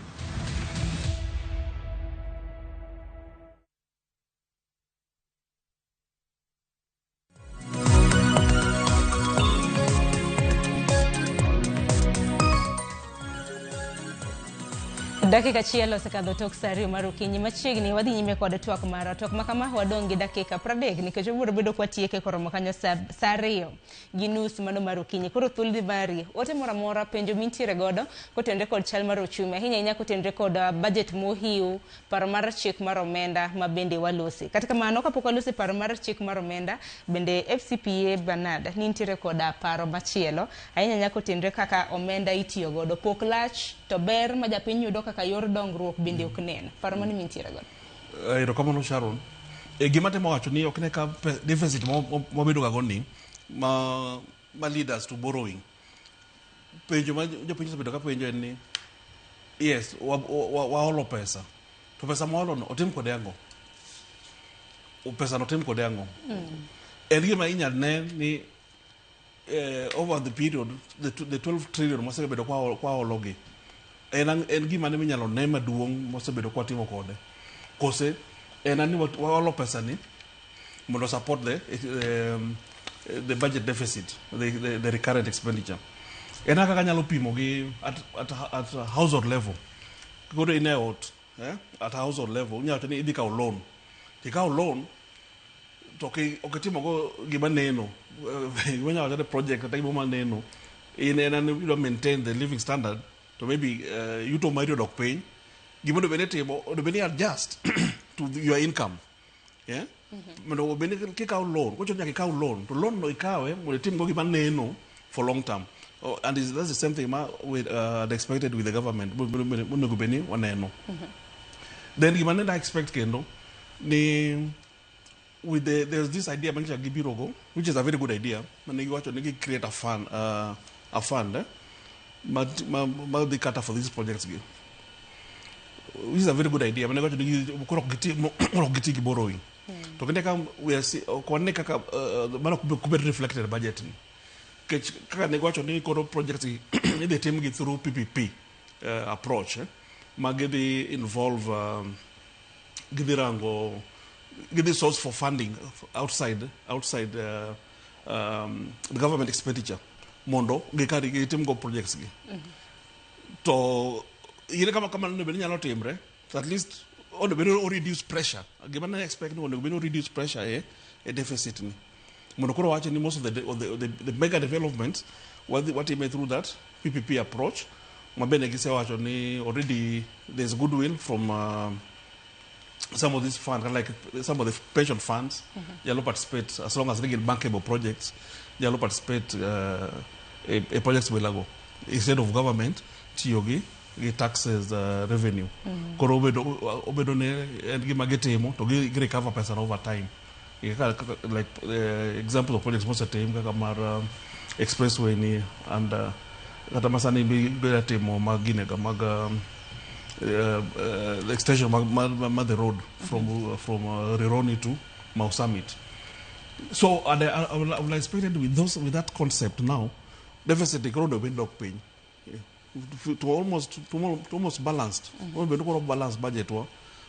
Dakika chielo osekadho tok saa 2 mar okinyi machiegni wadhi nyime kod twak mara. Twak makama wadong' gi dakika 30 nikech obiro bedo kwa tieke koromo kanyo saa 2:30 mano mar okinyi. Koro thuolo mari ote mora mora penjo mintiere godo kotenre kod chal mar ochumi ahinya kotenre kod budget mohiu, paro mar chik mar omenda ma bende walosi. Kata kamano kapok walosi paro mar chik mar omenda, bende FCPA Bernard nintiere kod paro machielo ahinya kotenre kaka omenda itiyo godo. Pok lach to ber ma japiny yudo kaka yor dongruok bende ok nen. Paro mani mintiere godo. Erokamano Sharon. Gima temo wacho ni ok ne ka deficit mobedo ga goni ma leaders to borrowing. Penjo ma jopiny osebedo ka penjo en ni yes, waolo pesa. To pesa maolo no otim kode ang'o? Pesa no otim kode ang'o? En gima inyal ne ni over the period the 12 trillion mosebedo kwa ologi. En gima ne minyalo ne maduong' mosebedo kwa timo kode. Kose en ani waolo pesa ni mondo support the budget deficit, the recurrent expenditure. En kaka nyalo pimo gi at household level. Koro in out, at household level nyato ni idhi kawo loan. Ikawo loan to oketimo go gima neno. When you have a project that you neno in and you maintain the living standard to maybe you to marry dog pain, given the benefit or the benefit adjust to your income. Yeah? But when kick out loan, what you kick out loan? To loan no ikawe, will the team go give neno for long term. And that's the same thing with expected with the government. Then given I expect kendo ni with there's this idea which is a very good idea. And you actually create a fund, but the cutter for these projects. Which is a very good idea. When I got to get borrowing. To we are the reflected budget. Projects the team get through PPP approach. Magedi involve give the source for funding outside the government expenditure. Mondo gekari team go projects gi. To yele kama no benya no timbre, at least on the reduce pressure. Given I expect on the reduce pressure a deficit ni. Mondo koro watching most of the mega developments what they made through that PPP approach. mabene gisewacho ni already there's goodwill from some of these funds, like some of the pension funds, they will participate as long as they get bankable projects. They will participate a projects will go instead of government. Tiyogi taxes revenue. Koro obedo ne and gi magetemo to gi recover pesa over time. Like example of projects most of the time kaka mar expressway ni and kata masani bi temo magine ga mag the extension of the road from Rironi to Mau Summit. So I would expect with that concept now, deficit the road will not pay to almost balanced. We will balanced budget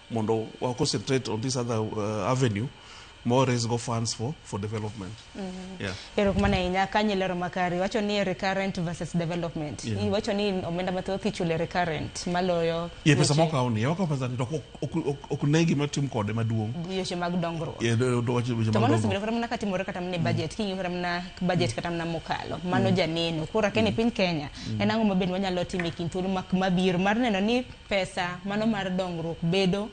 mondo we concentrate on this other avenue. More raise go funds for development. Yeah. Pero kumana inya kanyelero makari wacho ni recurrent versus development. Yeah. Wacho ni omenda mathothi chule recurrent maloyo. Yeah, pesa moka oni. Wako pesa ni okunegi matim kode maduong. Yoche mag dongro. Yeah, do wacho yoche mag dongro. dongro. Tomano simile kata mora kata mne budget kinyo kata mna budget kata mna mokalo. Mano janeno. Kura kene piny Kenya. Enango maben wanyalo timo kintulu mabiro mar neno ni pesa mano mar dongro bedo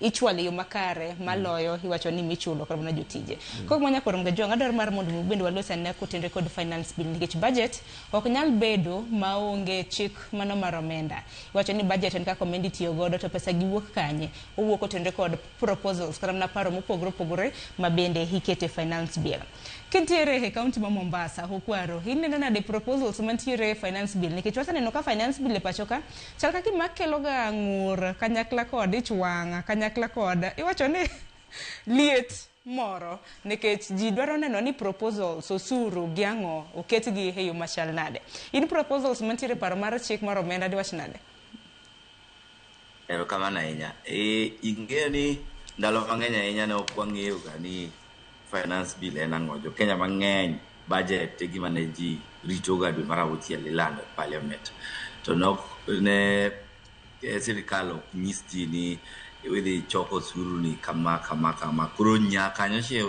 ichwali yo makare maloyo iwacho ni michulo kar mana jotije ko mwanya korum ga jonga dar mar mondo bende walosa ne ko tendre kod finance bill nikech budget ok nyal bedo maonge chik mano mar omenda iwacho ni budget en ka komendi tiyo godo to pesa giwuok kanye owuok tendre kod proposals kar mana paro mopogore mabende hikete finance bill kentiere he county ma Mombasa hokwaro inene na de proposals mantiere finance bill nikech wasa neno ka finance bill pachoka chal ka gimakelo ga ngur kanyakla kod ichwanga kanyakla kod iwacho ni liet moro nikech ji dwaro neno ni proposals osuru giango oketgi e yo machal nade in proposals mantiere paro mar chik mar omenda diwach nade ero kama na inya ingeo ni ndalo mang'eny ahinya ne okwang'eyo ga ni finance bill en ang'o jo Kenya mang'eny budget e gima ne ji rito ga dwe mar auchiel ilando parliament to nok ne sirikal ok nyis ji ni idhi choko osuru ni kama koro nyaka nyoche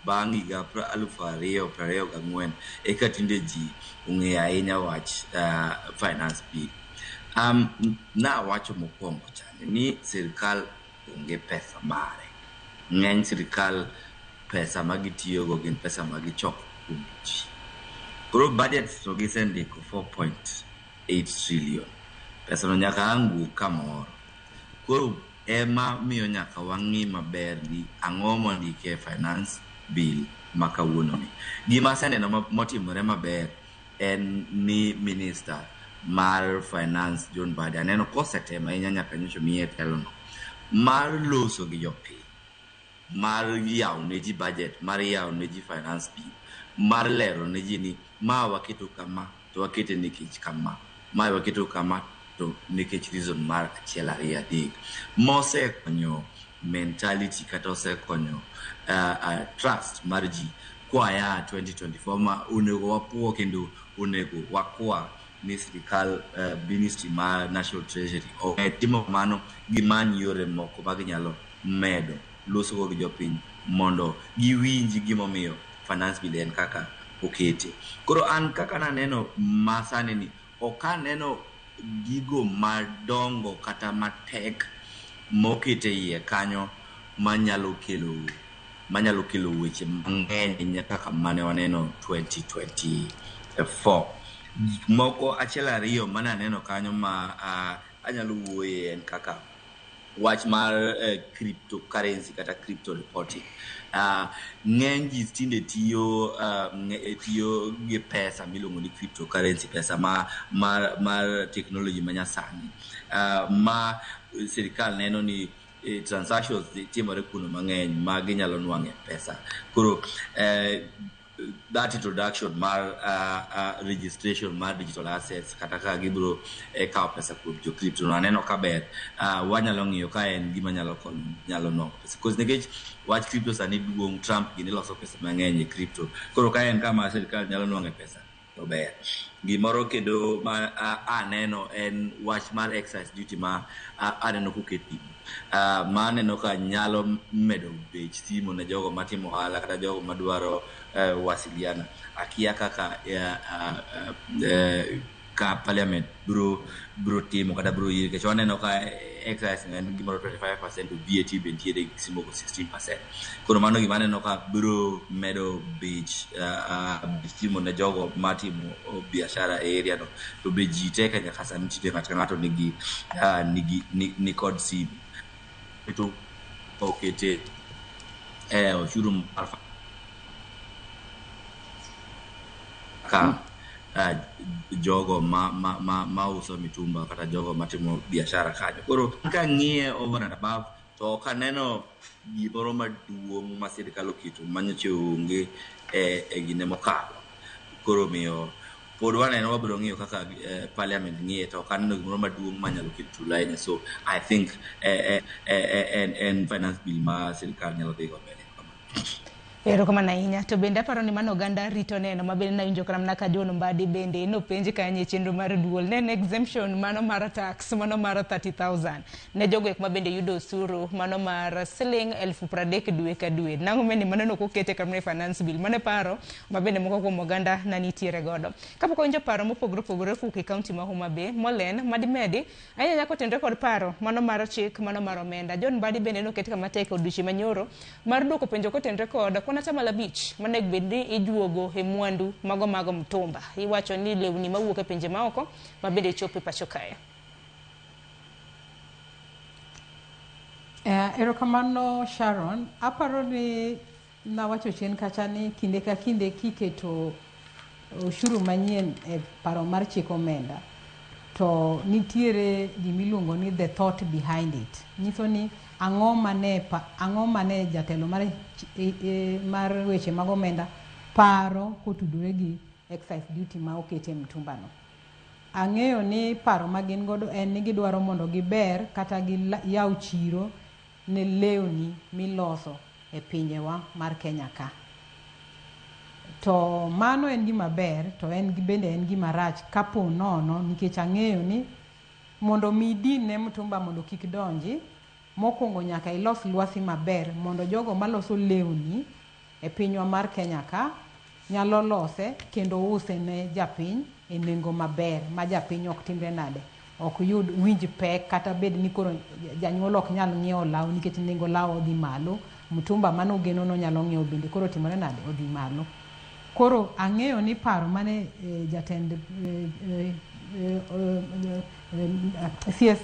bang' higa 2024 eka tinde ji ong'eyo ahinya wach finance bill. Na wacho mokwongo chane ni sirikal onge pesa mare. Ng'eny sirikal pesa magitiyogo gin pesa magichoko kuom ji. Koro budget to gisendiko 4.8 trillion. Pesa no nyaka angu kamoro. Koro ema miyo nyaka wang'i maber ni ang'o mondike finance bill makawuono ni. Gima aseneno motimore maber en ni minister mar finance John Mbadi aneno kosetema ahinya nyaka nyocho miye telono mar loso gi jopiny mar yawo ne ji budget mar yawo ne ji finance bill mar lero ne ji ni ma waketo kama to wakete nikech kama ma waketo kama to nikech reason mar achiel ariyo adek mosekonyo mentality kata osekonyo trust mar ji kwaya 2024 ma onego wapuo kendo onego wakwa ni sirikal ministry ma national treasury timo mano gimany yore moko maginyalo medo loso go gi jopiny mondo giwinji gimomiyo finance bill en kaka okete. Koro an kaka naneno masani ni ok aneno gigo madongo kata matek mokete iye kanyo manyalo kelo weche mang'eny kaka mane waneno 2024. Moko achiel ariyo mana neno kanyo ma anyalo wuoye en kaka wach mar cryptocurrency kata crypto reporting. Ng'eny ji tinde tiyo gi pesa miluongo ni cryptocurrency, pesa mar technology manyasani ma sirikal neno ni transactions timore kuno mang'eny ma ginyalo nwang'e pesa. Koro that introduction mar registration mar digital assets kata ka gibro kawo pesa kuom jo crypto no aneno ka ber wanyalo ng'iyo ka en gima nyalo no pesa because nikech wach crypto sani duong' Trump gini loso pesa mang'eny e crypto. Koro ka en kama sirikal nyalo nwang'e pesa to ber. Gimoro kendo ma aneno en wach mar excise duty ma aneno koketi ma aneno ka nyalo medo bech simu ne jogo matimo ohala kata jogo madwaro wasiliana akia kaka ka parliament bro timo kata bro yiri ke chone no ka excise en gimoro 25% to VAT bentiere simo 16%. Kono mano gimane no ka bro medo beach timo ne jogo matimo biashara e area no to be jite ka nyaka sani chite ngato ni code sim itu okete oshuru alfa ka jogo ma uso mitumba kata jogo matimo biashara kanyo. Koro ka ng'iye over and above to kaneno gimoro maduong' ma sirikal oketo manyoche onge e gine mokalo. Koro miyo pod waneno wabiro ng'iyo kaka parliament ng'iye to kaneno gimoro maduong' manyalo keto line. So I think en finance bill ma sirikal nyalo dhi go mbele. Erokamano ahinya. To bende aparo ni mano oganda rito neno mabende nawinjo karamna ka John Mbadi bende nopenji kanye chenro mar duol ne exemption mano mar tax mano mar 30,000 ne jogo ek mabende yudo osuru mano mar siling 30,000 dwe ka dwe. Nango meni mano nokokete karamna finance bill mane paro mabende moko kuom oganda na nitiere godo. Kapoko winjo paro mopogore opogore kuke kaunti ma Homa Bay molen madimedi ahinya nyako tenre kod paro mano mar chik mano mar omenda. John Mbadi bende nokete kama tek odiochieng' manyoro mar duoko penjo kotenre kod kona tamala beach manek bende ijuogo e mwandu mago mtumba. Iwacho ni lewni mawuok e pinje maoko mabende chope pacho kae. Erokamano Sharon, aparo ni nawacho chien kacha ni kinde ka kinde kiketo ushuru manyien e paro mar chik omenda to nitiere gimiluongo ni the thought behind it. Nyiso ni ang'o mane jatelo mar weche mag omenda paro kotudore gi excise duty ma okete mtumbano. Ang'eyo ni paro magin godo en ni gidwaro mondo giber kata giyaw chiro ne lewni miloso e pinjewa mar Kenya ka. To mano en gima ber to bende en gima rach kapo nono nikech ang'eyo ni mondo mi din ne mtumba mondo kik donji mokwongo nyaka ilos lwasi maber mondo jogo maloso lewni e pinywa mar Kenya ka nyalo lose kendo use ne japiny e nengo maber ma japiny ok timre nade ok yud winj pek kata bed ni koro janyuol ok nyal ng'iewo law nikech nengo law odhi malo, mtumba mano geno no nyalo ng'iewo bende koro timore nade odhi malo. Koro ang'eyo ni paro mane jatend CS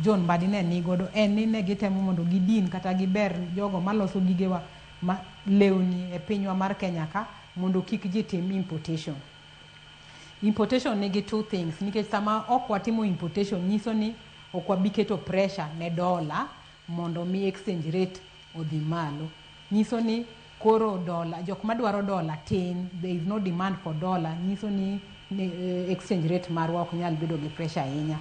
John Mbadi ne nigodo en ni ne gitemo mondo gidin kata giber jogo maloso gigewa lewni e pinywa mar Kenya ka mondo kik ji tim importation. Importation nigi two things nikech sama ok watimo importation nyiso ni ok wabiketo pressure ne dola mondo mi exchange rate odhi malo. Nyiso ni koro dola jok madwaro dola tin, there is no demand for dollar, nyiso ni exchange rate marwa ok nyal bedo gi pressure ahinya.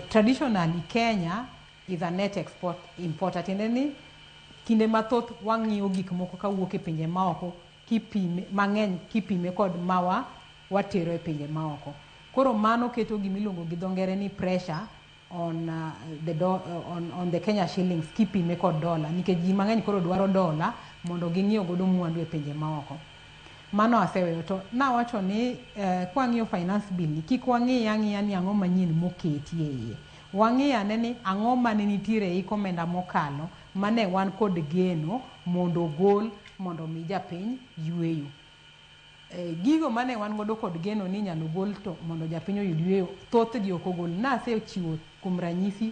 Traditionally Kenya is a net importer, tiende ni kinde mathoth wang'iyo gik moko kawuok e pinje maoko kipime kod mawa watero e pinje maoko. Koro mano keto gimiluongo gi dho ngere ni pressure on the Kenya shillings kipime kod dola nikech ji mang'eny koro dwaro dola mondo ging'iew godo mwandu e pinje maoko. Mano aseweyo to nawacho ni kwang'iyo finance bill ni kik wang'iya ni ang'o manyien moketi e iye. Wang'iya ni ang'o mane nitiere e omenda mokalo mane wan kod geno mondo gol mondo mi japiny yweyo. Gigo mane wan godo kod geno ni nyalo gol to mondo japiny oyud yweyo thoth ji ok ogol. Nasechiwo kuom ranyisi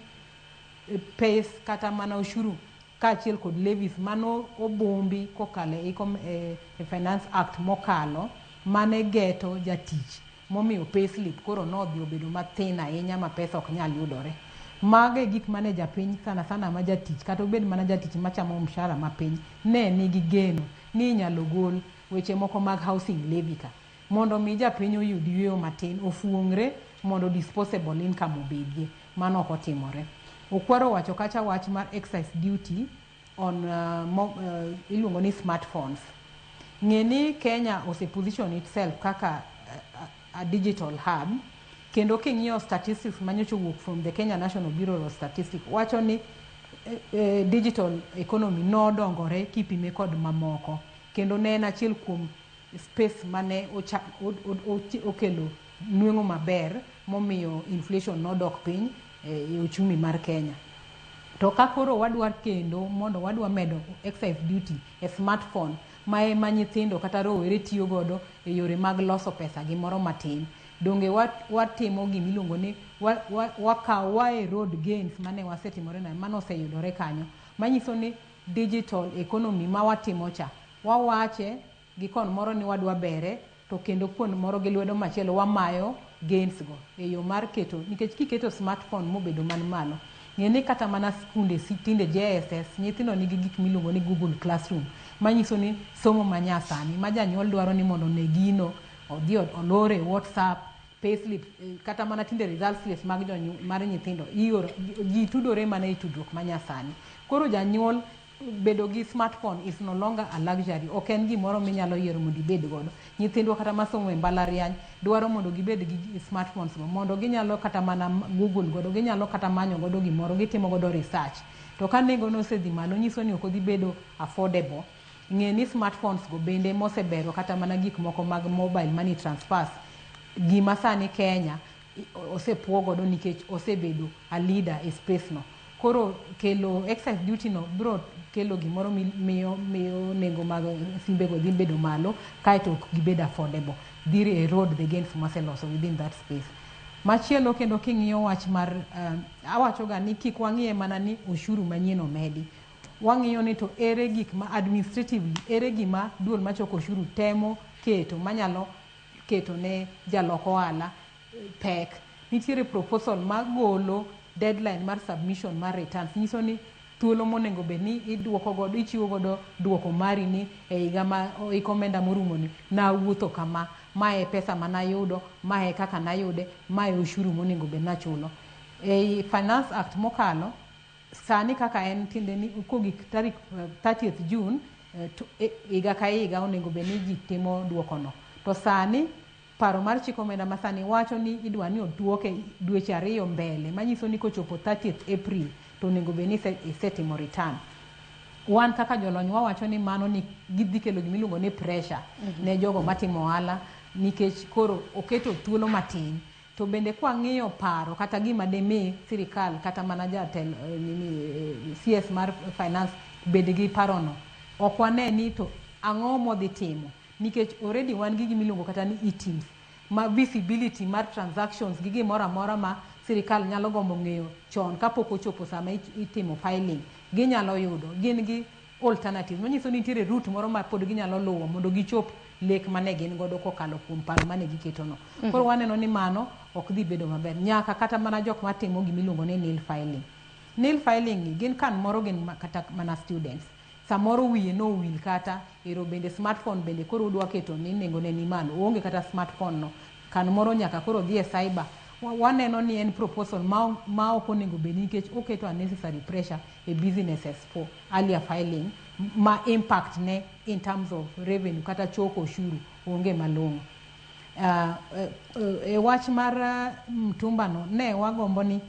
pes kata mana ushuru kaachiel kod levies mano obombi kokale e Finance Act mokalo mane geto jatich momiyo payslip koro nodhi obedo mathin ahinya ma pesa ok nyal yudore. Mago e gik mane japiny sana ma jatich kata obed mana jatich machamo mshahara mapiny ne nigi geno ni nyalo gol weche moko mag housing levy ka mondo mi japiny oyud yweyo matin ofuongre mondo disposable income obedie. Mano ok otimore. Okwaro wacho kacha wach mar excise duty on iluongo ni smartphones. Ng'eni Kenya position itself kaka a digital hub kendo king'iyo statistics manyocha wuok from the Kenya National Bureau of Statistics wacho ni digital economy nodongore kipime kod mamoko kendo ne en achiel kuom space mane okelo nweng'o maber momiyo inflation nodok piny e uchumi mar Kenya. To ka koro wadwa kendo mondo wadwa medo excise duty e smartphone ma ema nyithindo kata rowere tiyo godo e yore mag loso pesa gimoro matin, donge watimo gimiluongo ni wae road gains mane wasetimore na mano oseyudore kanyo, manyiso ni digital economy ma watimo cha wawache gi kon moro ni wadwa bere, to kendo kuon moro gi lwedo machielo wamayo gains go e yo mar keto, nikech kiketo smartphone mobedo man malo, ng'eni kata mana skunde tinde JSS nyithindo nigi gik miluongo ni Google Classroom, manyiso ni somo manyasani ma janyuol dwaro ni mondo ne gino odhi olore WhatsApp, payslip, kata mana tinde results list mag mar nyithindo ji tudore mana e tudruok manyasani. Koro janyuol bedo gi smartphone is no longer a luxury, ok en gimoro minyalo yiero mondo ibed godo. Nyithindwa kata masomo e mbalariany dwaro mondo gibed gi smartphones go mondo ginyalo kata mana Google godo, ginyalo kata manyo godo gimoro, gitimo godo research. To ka nengo no osedhi malo, nyiso ni ok odhi bedo affordable. Ng'e ni smartphones go bende mosebero kata mana gik moko mag mobile money transfers, gima sani Kenya osepuo godo nikech osebedo a leader e space no. Koro kelo excise duty no bro kelo gimoro miyo nengo mag simbe go dhi bedo malo, kaeto ok gibedo affordable, dhiri erode the gains moseloso within that space. Machielo kendo king'iyo wach mar awachoga ni kik wang'iye mana ni ushuru manyien omedi, wang'iyo ni to ere gik ma administratively ere gima duol machoko ushuru temo keto manyalo keto ne jaloko ohala pek. Nitiere proposal magolo deadline mar submission mar returns, nyiso ni thuolo monego bed ni idwoko godo, ichiwo godo dwoko mari ni e higa ma ikomenda morumo ni na wuotho kama, mae pesa manayudo, mae kaka nayude, mae ushuru monego bed nachulo. E Finance Act mokalo sani kaka en tinde ni kogik tarik 30th June higa ka higa onego bed ni ji timo dwoko no. To sani paro mar chik omenda masani wacho ni idwa ni odwoke dweche 2 mbele, manyiso ni kochopo 30th April to onego bed ni isetimo return. Wan kaka jolony wawacho ni mano ni gidhi kelo gimiluongo ni pressure ne jogo matimo ohala, nikech koro oketo thuolo matin. To bende kwa ng'iyo paro kata gima demi sirikal kata mana jatelo CS mar finance bende gi parono, ok wane ni to ang'o modhi timo, nikech already wan gi gimiluongo kata ni e-teams ma visibility mar transactions gi gimoro amora ma sirikal nyalo gombo ng'eyo chon kapok ochopo sama itimo filing, ginyalo yudo, gin gi alternatives manyiso ni nitiere route moro ma pod ginyalo luwo mondo gichop lek mane gin godo kokalo kuom paro mane giketo no. Koro waneno ni mano ok dhi bedo maber, nyaka kata mana jok matimo gimiluongo ni nil filing. Nil filing gin kan moro gin kata mana students, samoro wiye no wil kata ero bende smartphone bende koro udwa keto ni nengo ne ni malo, onge kata smartphone no, kan moro nyaka koro dhi e cyber. Waneno ni en proposal ma ok onego bed nikech oketo unnecessary pressure e businesses for earlier filing ma impact ne in terms of revenue kata choko ushuru onge malong'o. E wach mar mtumba no ne wagombo ni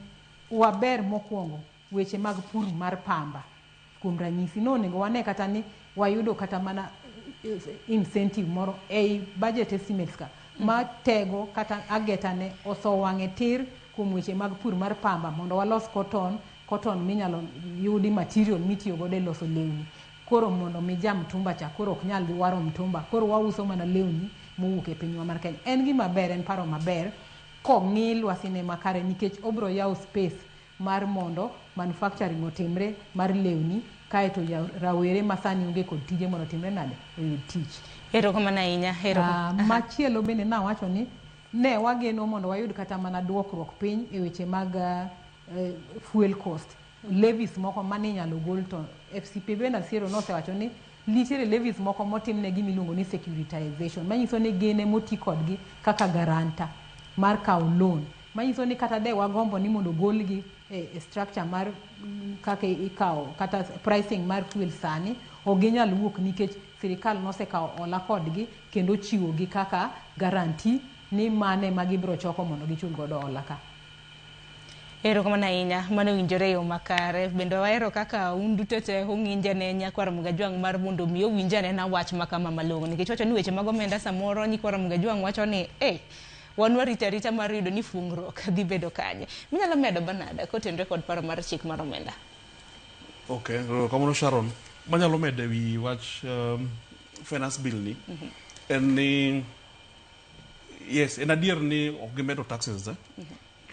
waber mokwongo weche mag pur mar pamba. Kuom ranyisi no onego wane kata ni wayudo kata mana incentive moro ei budget estimates ka ma tego kata ageta ne osowang'e tir kuom weche mag pur mar pamba mondo walos cotton minyalo yudi material mitiyo godo e loso lewni. Koro mondo mi jam mtumba cha koro ok nyal waro mtumba, koro wauso mana lewni mowuok e pinywa mar Kenya. En gima ber, en paro maber kong'i lwasine makare, nikech obro yawo space mar mondo manufacturing otimre mar lewni, kaeto rawere masani onge kod tije mondo timre nade oyud tich. Erokamano ahinya. Machielo bende nawacho ni ne wageno mondo wayud kata mana dwokruok piny e weche mag fuel cost, levies moko mane inyalo gol. To FCP bende Siero nosewacho ni nitiere levies moko motimne gimiluongo ni securitization, manyiso ni gene moti kodgi kaka garanta mar kawo loan, manyiso ni kata de wagombo ni mondo golgi e structure mar kaka ikawo kata pricing mar fuel sani ok ginyal wuok, nikech sirikal nosekawo ola kodgi kendo chiwogi kaka garanti ni mane ma gibro choko mondo gichul godo ola ka. Erokamano ahinya, mano winjore yo makare. Bende wahero kaka unduto te ung'inja ne nyakwara Mgajwang' mar mondo mi owinja ne na wach makama malong'o, nikech wacho ni weche mag omenda samoro nyikwara Mgajwang' wacho ni wan warita rita mar yudo ni fungruok dhi bedo kanye. Minyalo medo Bernard kotenre kod paro mar chik mar omenda. Okay, kamano Sharon, manyalo medo wi wach finance bill ni en ni yes, en adier ni ok gimedo taxes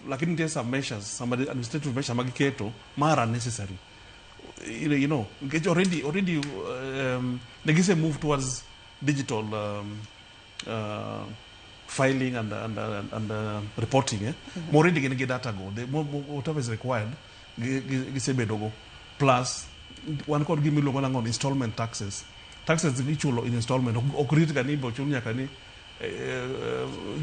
lakini nitie some measures, some administrative measures magiketo mara necessary. You know, already negise move towards digital filing and reporting. More already going to get data go. Whatever is required, gisebedo go. Plus, one could give me logo on installment taxes. Taxes in installment. Okuriti kani bochunya kani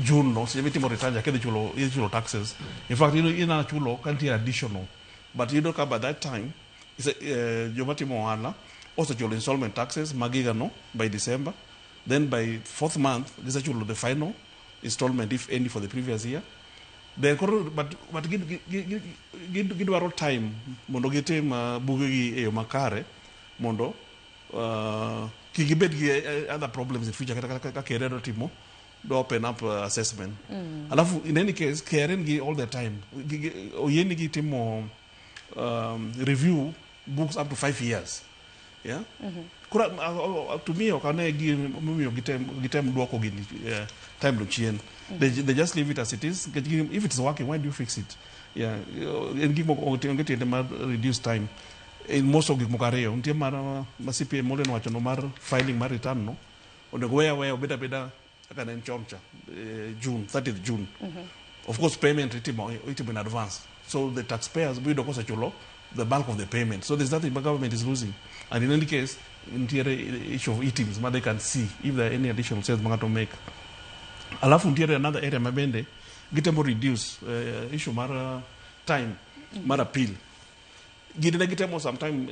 June no. So everything more return jakedi chulo taxes. In fact, ina chulo kanti additional. But you don't come by that time. Jomati Moana also chulo installment taxes magiga no by December. Then by 4th month, this is the final installment, if any, for the previous year. Then, but give our time. Mondo gete bugi makare. Mondo kigibet other problems in future. Kerero timo do open up assessment. Alafu in any case, Karen gi all the time. Oyeni gi timo review books up to 5 years. Yeah. To me, gitem duoko gini time do chien. They just leave it as it is. If it's working, why do you fix it? Yeah. And give more reduce time. In most of the mokareo, until masipi more than what no mar filing mar return no. On the way beta can enchomcha June 30th June. Of course, payment it in advance. So the taxpayers we do the bulk of the payment. So there's nothing the government is losing. And in any case, in the issue of e-teams, they can see if there are any additional sales to make. Alafu in another area, mabende, get them reduce issue mara time, mara appeal. Get them some time,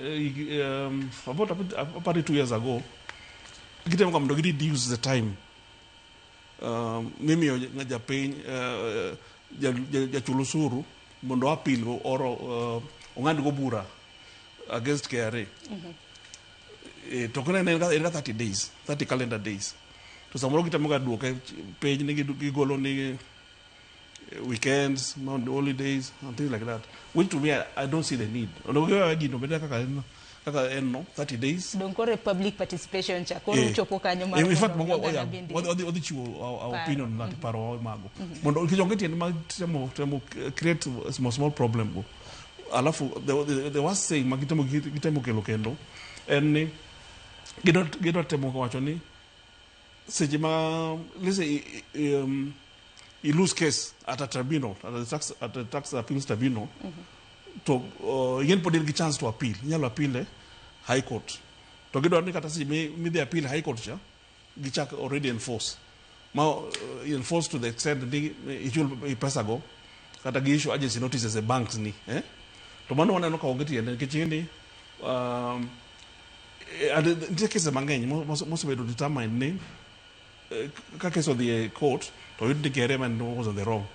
about 2 years ago, get them come to reduce the time. Mimi ya pay ya chulusuru, mondo appeal or ungandi go bura against KRA. Tokona in 30 days, 30 calendar days. To some rock tamuga do page ni gigolo ni weekends, holidays, and things like that. Which to me I don't see the need. No kaka 30 days. Don't call public participation cha ko chopo kanyo mara. In fact, what the our opinion na paro mago. Mondo kijongeti temo create small problem. Alafu the was saying magitemo kelokendo and get temo wacho ni sejima let's say you lose case at a tribunal at the tax appeals tribunal to yen podel gi chance to appeal nyalo appeal high court to gido ni kata si me the appeal high court cha gichak already enforce enforced to the extent that it will be pesago kata gi issue agency notices the banks ni to mano wana no ka ongeti ende kichini and the case mangeny most be determine ni ka case of the court to you declare man was on the wrong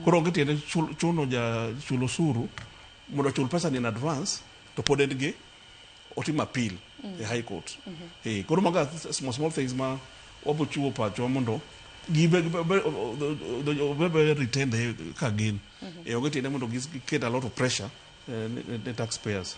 ko ongeti ende chuno ja chulo suru mondo chul pesa in advance to podedge otima appeal the high court ko maga small things ma obuchuo pacho mondo give retain the again ongeti ende mondo get a lot of pressure the taxpayers.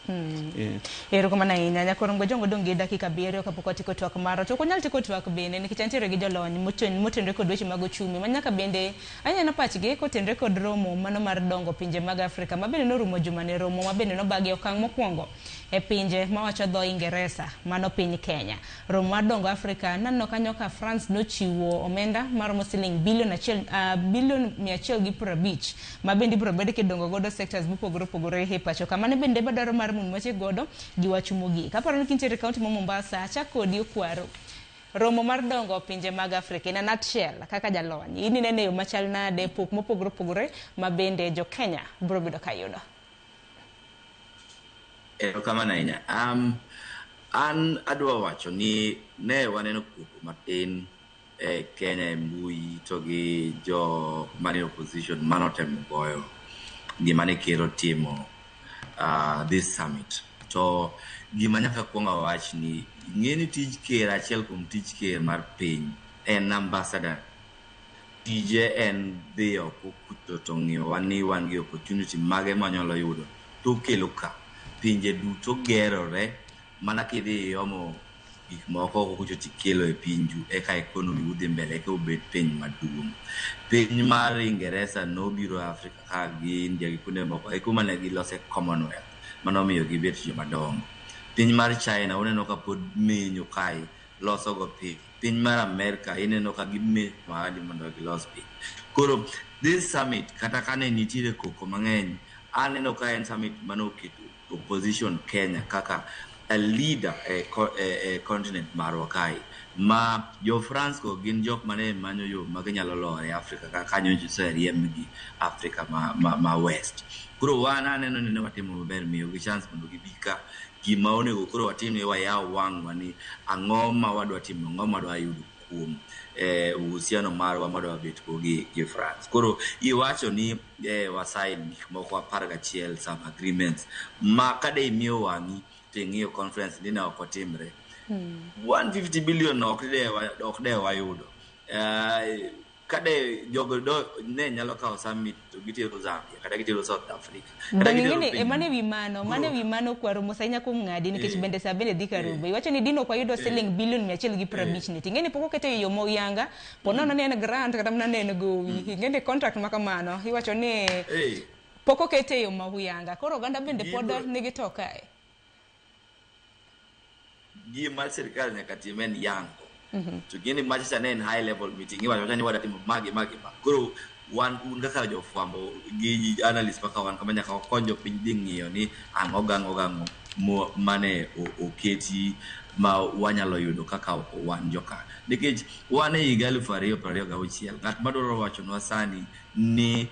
Ero kama na inya nyakoro ngojongo dongi dakika biero kapoko tiko twak maro to konyal tiko twak bene nikichantere gi jolony motendre kod weche mag ochumi manyaka bende anya na pachgi ko tendre kod romo mano mar dongo pinje mag Afrika mabende no rumo jumane romo mabende no bagi okang mokwongo e pinje mawacho dho Ingereza mano piny Kenya. Romo mar dongo Afrika nanno kanyo ka France no chiwo omenda mar siling bilion 150 mabende biro bede ke dongo godo sectors bupogore pacho kamane bende badaro mar mun moche godo giwachumogi kaparo ni kintere county mo Mombasa chakodi okwaro romo mar dongo pinje mag Afrika in a nutshell kaka jalony ini nene yo machal nade pok mopogore mabende jo Kenya biro bedo kayudo kama na inya an adwa wacho ni ne waneno kuku matin Kenya mbui to gi jo mani opposition manotemo goyo gimane kero timo this summit to gima nyaka kuonga wach ni ngeni tij ker achiel kuom tij ker mar piny en ambassador tije en dhi oko kuto to ng'iyo ni wan gi opportunity mage manyalo yudo to kelo ka pinje duto gerore mana kidhi omo gik moko kucho tikelo e pinju eka economy udhi mbele ka ubet piny maduong'. Piny mar Ingereza nobiro Afrika ka gi India gi kuonde moko e kuma ne gilose Commonwealth manomiyo gibet jomadongo. Piny mar China uneno ka pod menyo kae loso go piny mar Amerika ineno ka gimenyo mahali mondo gilos piny. Koro this summit kata kane nitiere koko mang'eny aneno ka en summit manoketo opposition Kenya kaka a leader a continent marwa kai ma jo France ko gin jok mane manyo yo maginyalo lore Africa ka kanyo joseriemgi Africa ma west. Koro wan aneno ni ne watimo maber miyo gi chance mondo gibika gima onego koro watim ni wayaw wang' wani ang'o ma wadwa timo ang'o ma wadwa yudo kuom uhusiano marwa madwa bet go gi France. Koro iwacho ni wasign gik moko 11 some agreements ma kade imiyo wang'i teng'iyo conference dina ok otimre 150 billion ok de wayudo kade jogo ne nyalo kawo summit to gitero Zambia kata gitero South Africa kata gitero mane wi mano kwaro mosainya kum ngadi nikech bende sa bende dhika rubo iwacho ni dino kwa yudo selling billion 150 ni tingeni poko kete yo moyanga ponono ne en grant kata mna ne gowi ingende contract makamano iwacho ni poko kete yo moyanga koro ganda bende pod nigi toka Gima serikali nyaka timen yango. To gini macha en high level meeting iwa wachani wadatimo magi. Koro wan kaka jofwambo gi analyst maka wan kama nyaka konjo piny dhi ng'iyo ni ang'o gango mane oketi ma wanyalo yudo kaka wan joka. Nikech wan e higa 2026 ng'at madwaro wachonwa sani ni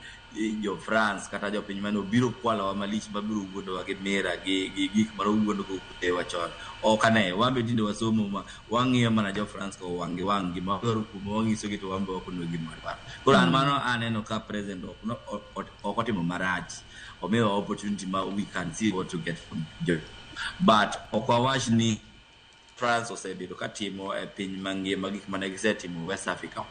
jo France kata jo piny mano biro kwalawa malich mabiro wuondo gi mera gi gik maro wuondo go kute wachon okane wambe tinde wasomo ma wang'iyo mana jo France ko wangi ma dwaro kuma wangiso gi to wambe ok onwegi mar. Koro an mano aneno ka president ok otimo marach omiyo opportunity ma we can see what to get from Joe. But okawach ni France osebedo katimo e piny mangima gik mane gisetimo West Africa.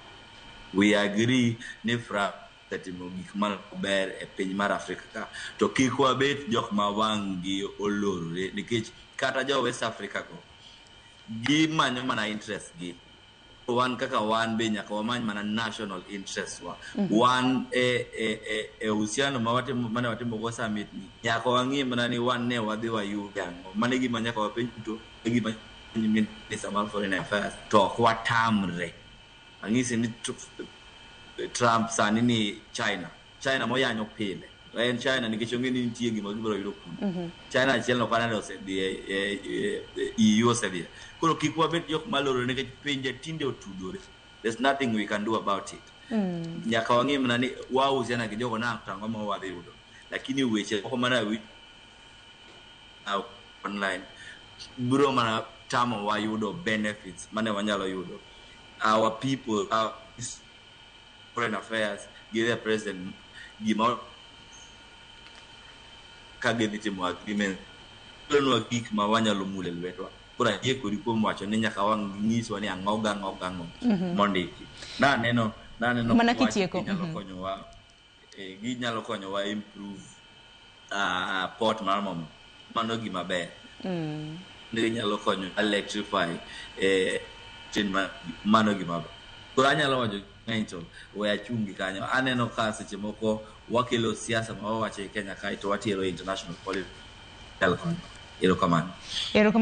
We agree ni France tetimo gik maber e piny mar Afrika ka to kik wabet jok ma wang'gi olorore nikech kata jo West Africa go gimanyo mana interest gi wan kaka wan be nyaka wamany mana national interest wa wan uhusiano mane watimo go summit ni nyaka wang'i mana ni wan ne wadhi wayudo mane gima nyaka wapenj to gima Minister of Foreign Affairs to ok watamre ang'isi ni Trump sani ni China moyanyo pile en China nikech onge ni nitie gima gibiro yudo kuno China achiel no Canada osedhi EU osedhi koro kik wabet jok maloro nikech pinje tinde otudore there's nothing we can do about it nyaka wang'e mana ni wausiana gi jogo na tango ma wadhi yudo lakini weche moko mana online biro mana tamo wayudo benefits mane wanyalo yudo our people our Foreign Affairs give the president gima kagedhi timo agreement no gik ma wanyalo mule lwetwa kora ye kori kuom wacho ni nyaka wang nyiswa ni ang'o mondiki na neno mana kitieko ginyalo konyowa improve port mar mano gima ber ne nyalo konyo electrify mano gima ber kora nyalo wacho ng'ento we achungi kanyo aneno ka seche moko wakelo siasa ma wawacho e Kenya kai to watero international politics erokamano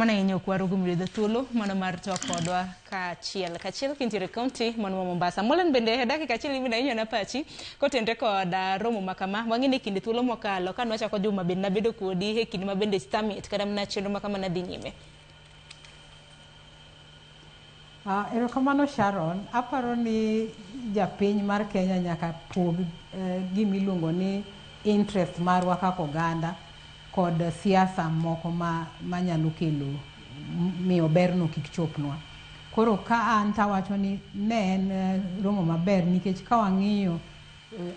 ahinya kwaro gumrido thuolo mano mar to kodwa kachiel kintiere county mano Mombasa molen bende dakika achiel ibina inyo na pachi kotende koda romo makama wang'ini kinde thuolo mokalo kan wachako juma bende nabedo kodi e kinde mabende summit kada mna chenro makama na dhi nyime. Erokamano Sharon, aparo ni japiny mar Kenya nyaka pog gimiluongo ni interest marwa kaka oganda kod siasa moko manyalo kelo miyo berno kik chopnwa. Koro ka an tawacho ni ne en romo maber nikech ka wang'iyo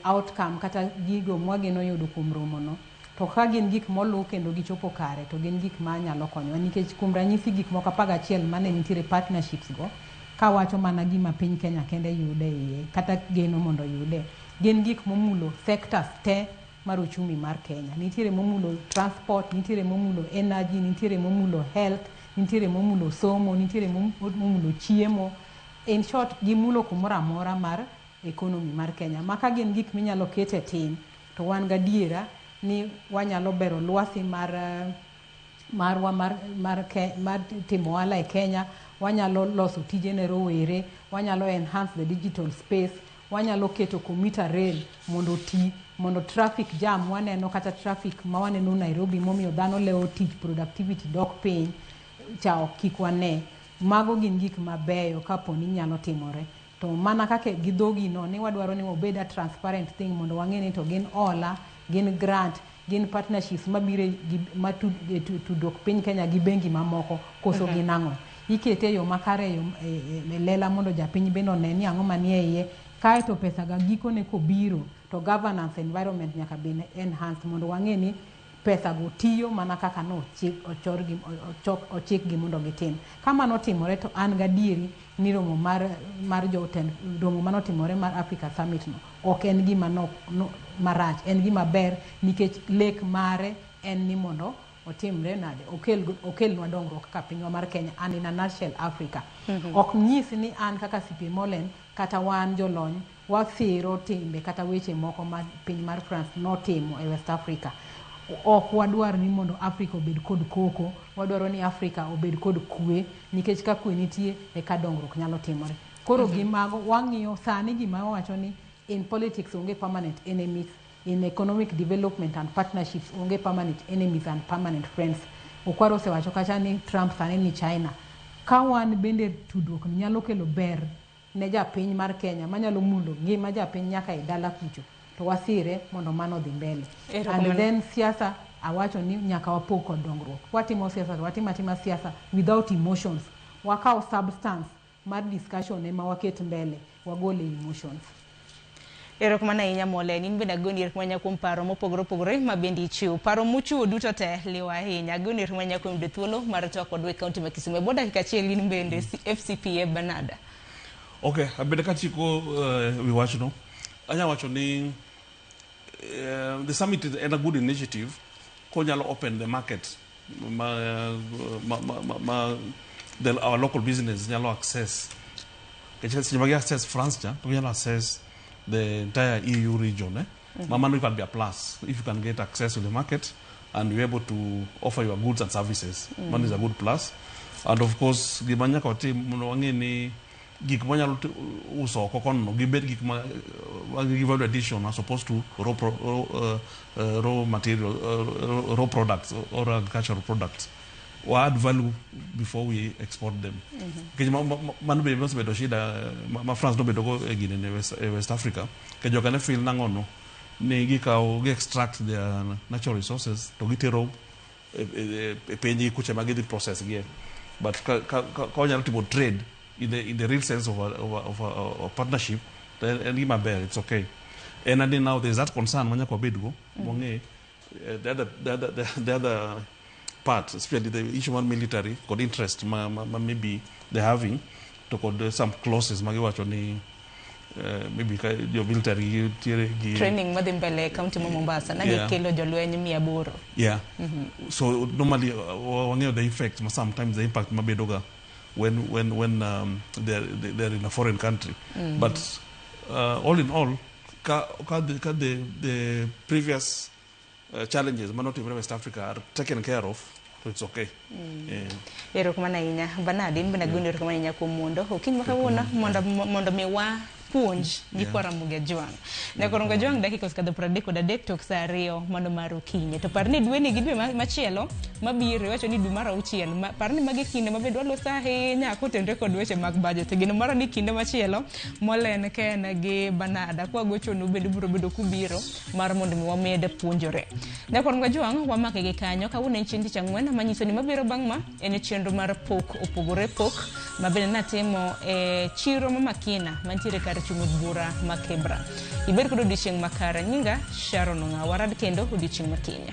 outcome kata gigo mwageno yudo kuom romono to ka gin gik moluw kendo gichopo kare to gin gik manyalo konyowa nikech kuom ranyisi gik moko 11 mane nitiere partnerships go kawacho mana gima piny Kenya kende yude iye kata geno mondo yude. Gin gik momulo sectors te mar uchumi mar Kenya. Nitiere momulo transport, nitiere momulo energy, nitiere momulo health, nitiere momulo somo, nitiere momulo chiemo. In short, gimulo kumoro amora mar economy mar Kenya. Maka gin gik minyalo kete tin to wan gadiera ni wanyalo bero lwasi mar timo ohala e Kenya, wanyalo loso tije ne rowere, wanyalo enhance the digital space, wanyalo keto commuter rail mondo ti, mondo traffic jam waneno kata traffic ma waneno Nairobi momiyo dhano leo tich, productivity dok piny, chao kik wane. Mago gin gik mabeyo kapo ni nyalo timore. To mana kake gidhogi no ni wadwaro ni obeda transparent thing mondo wang'e to gin ola, gin grant, gin partnerships mabire tudruok piny Kenya gi bengi mamoko koso ginang'o. Ikete yo makare yo lela mondo japiny bendo ne ni ang'o manie iye, kae to pesa ga giko ne kobiro to governance environment nyaka be enhanced mondo wang'e ni pesa go tiyo mana kaka no ochik gi mondo gitim. Kama notimore to an gadieri ni romo mar jotend romo manotimore mar Africa Summit no ok en gima marach, en gima ber nikech lek mare en ni mondo otimre nade okelnwa dongruok kaka pinywa mar Kenya and in a nutshell Africa. Ok nyis ni an kaka CP Molen kata wan jolony wasiro timbe kata weche moko ma piny mar France notimo e West Africa. Ok wadwar ni mondo Africa obed kod koko, wadwaro ni Africa obed kod kwe, nikech ka kwe nitie e ka dongruok nyalo timore. Koro gimago wang'iyo sani gima wacho ni in politics onge permanent enemies, in economic development and partnerships onge permanent enemies and permanent friends. Okwaro osewacho kacha ni Trump sani ni China. Ka wan bende tudruok nyalo kelo ber ne japiny mar Kenya manyalo mulo ngima japiny nyaka e dala kucho, to wasire mondo mano dhi mbele. And then siasa awacho ni nyaka wapog kod dongruok. Watimo siasa, watimatima siasa without emotions. Wakao substance mar discussion ema waket mbele, wagole emotions. Erokamano ahinya Molen, in bende agoni erokamano kuom paro mopogore opogore ma bende ichiwo. Paro mochiwo duto te liwa ahinya. Agoni erokamano kuom yudo thuolo mar twak kodwa e kaunti ma Kisumu. Bo dakika achiel in bende FCPA Bernard. Okay, abende kachiko wi wachno. Anya wacho ni the summit is a good initiative. Konyalo open the market. Our local business nyalo access. Kachiko access France ja, to nyalo access the entire EU region. Mamano can be a plus if you can get access to the market and be able to offer your goods and services. One is a good plus. And of course, gimanya kwa ti mwangi ni gik manyalo uso kokono gibet gik ma give value addition as opposed to raw material, raw products or agricultural products. We add value before we export them. Kaya manu be mas bedo shida ma France no bedo go egine in West Africa. Kaya jo kane feel nangono ne gikao extract their natural resources to gitero penji kuche magidi process gie. But kanya to trade in the real sense of a partnership, and it's okay. And then now there's that concern when you go the other part, especially the issue one military, got interest maybe they're having to code some clauses maybe your military training madimbele county Mombasa na kelo jolwenyi 800. Yeah. So normally the effect sometimes the impact mabedoga when they're in a foreign country. But all in all, the previous challenges, not in West Africa, are taken care of, so it's okay. Erokamano ahinya Bernardine bende agoni erokamano ahinya kuom mondo okinyi makawuono mondo miwa puonj gi Kwaramuge Jwang. Ne Kwaramuge Jwang dakika osekadho 33 tok saa 2 mano mar okinyi. To parni dwe ni gi dwe machielo mabiro wacho ni dwe mar 6 parni magi kinde mabedo waloso ahinya kotenre kod weche mag budget. Gino mara ni kinde machielo Molen Ken gi Bernard kwa gochonu biro bedo kubiro mar mondo mi wamed puonjore. Ne Kwaramuge Jwang wamake gi kanyo kawuono en chieng' tich ang'wen manyiso ni mabiro bang' ma en chenro mar pok opogore pok mabende natimo chiro Makina mantiere kar chung'ut bura Makebra. Ibed kod odiochieng' makare. Nyinga Sharon Ong'aw. Warad kendo odiochieng' makinya.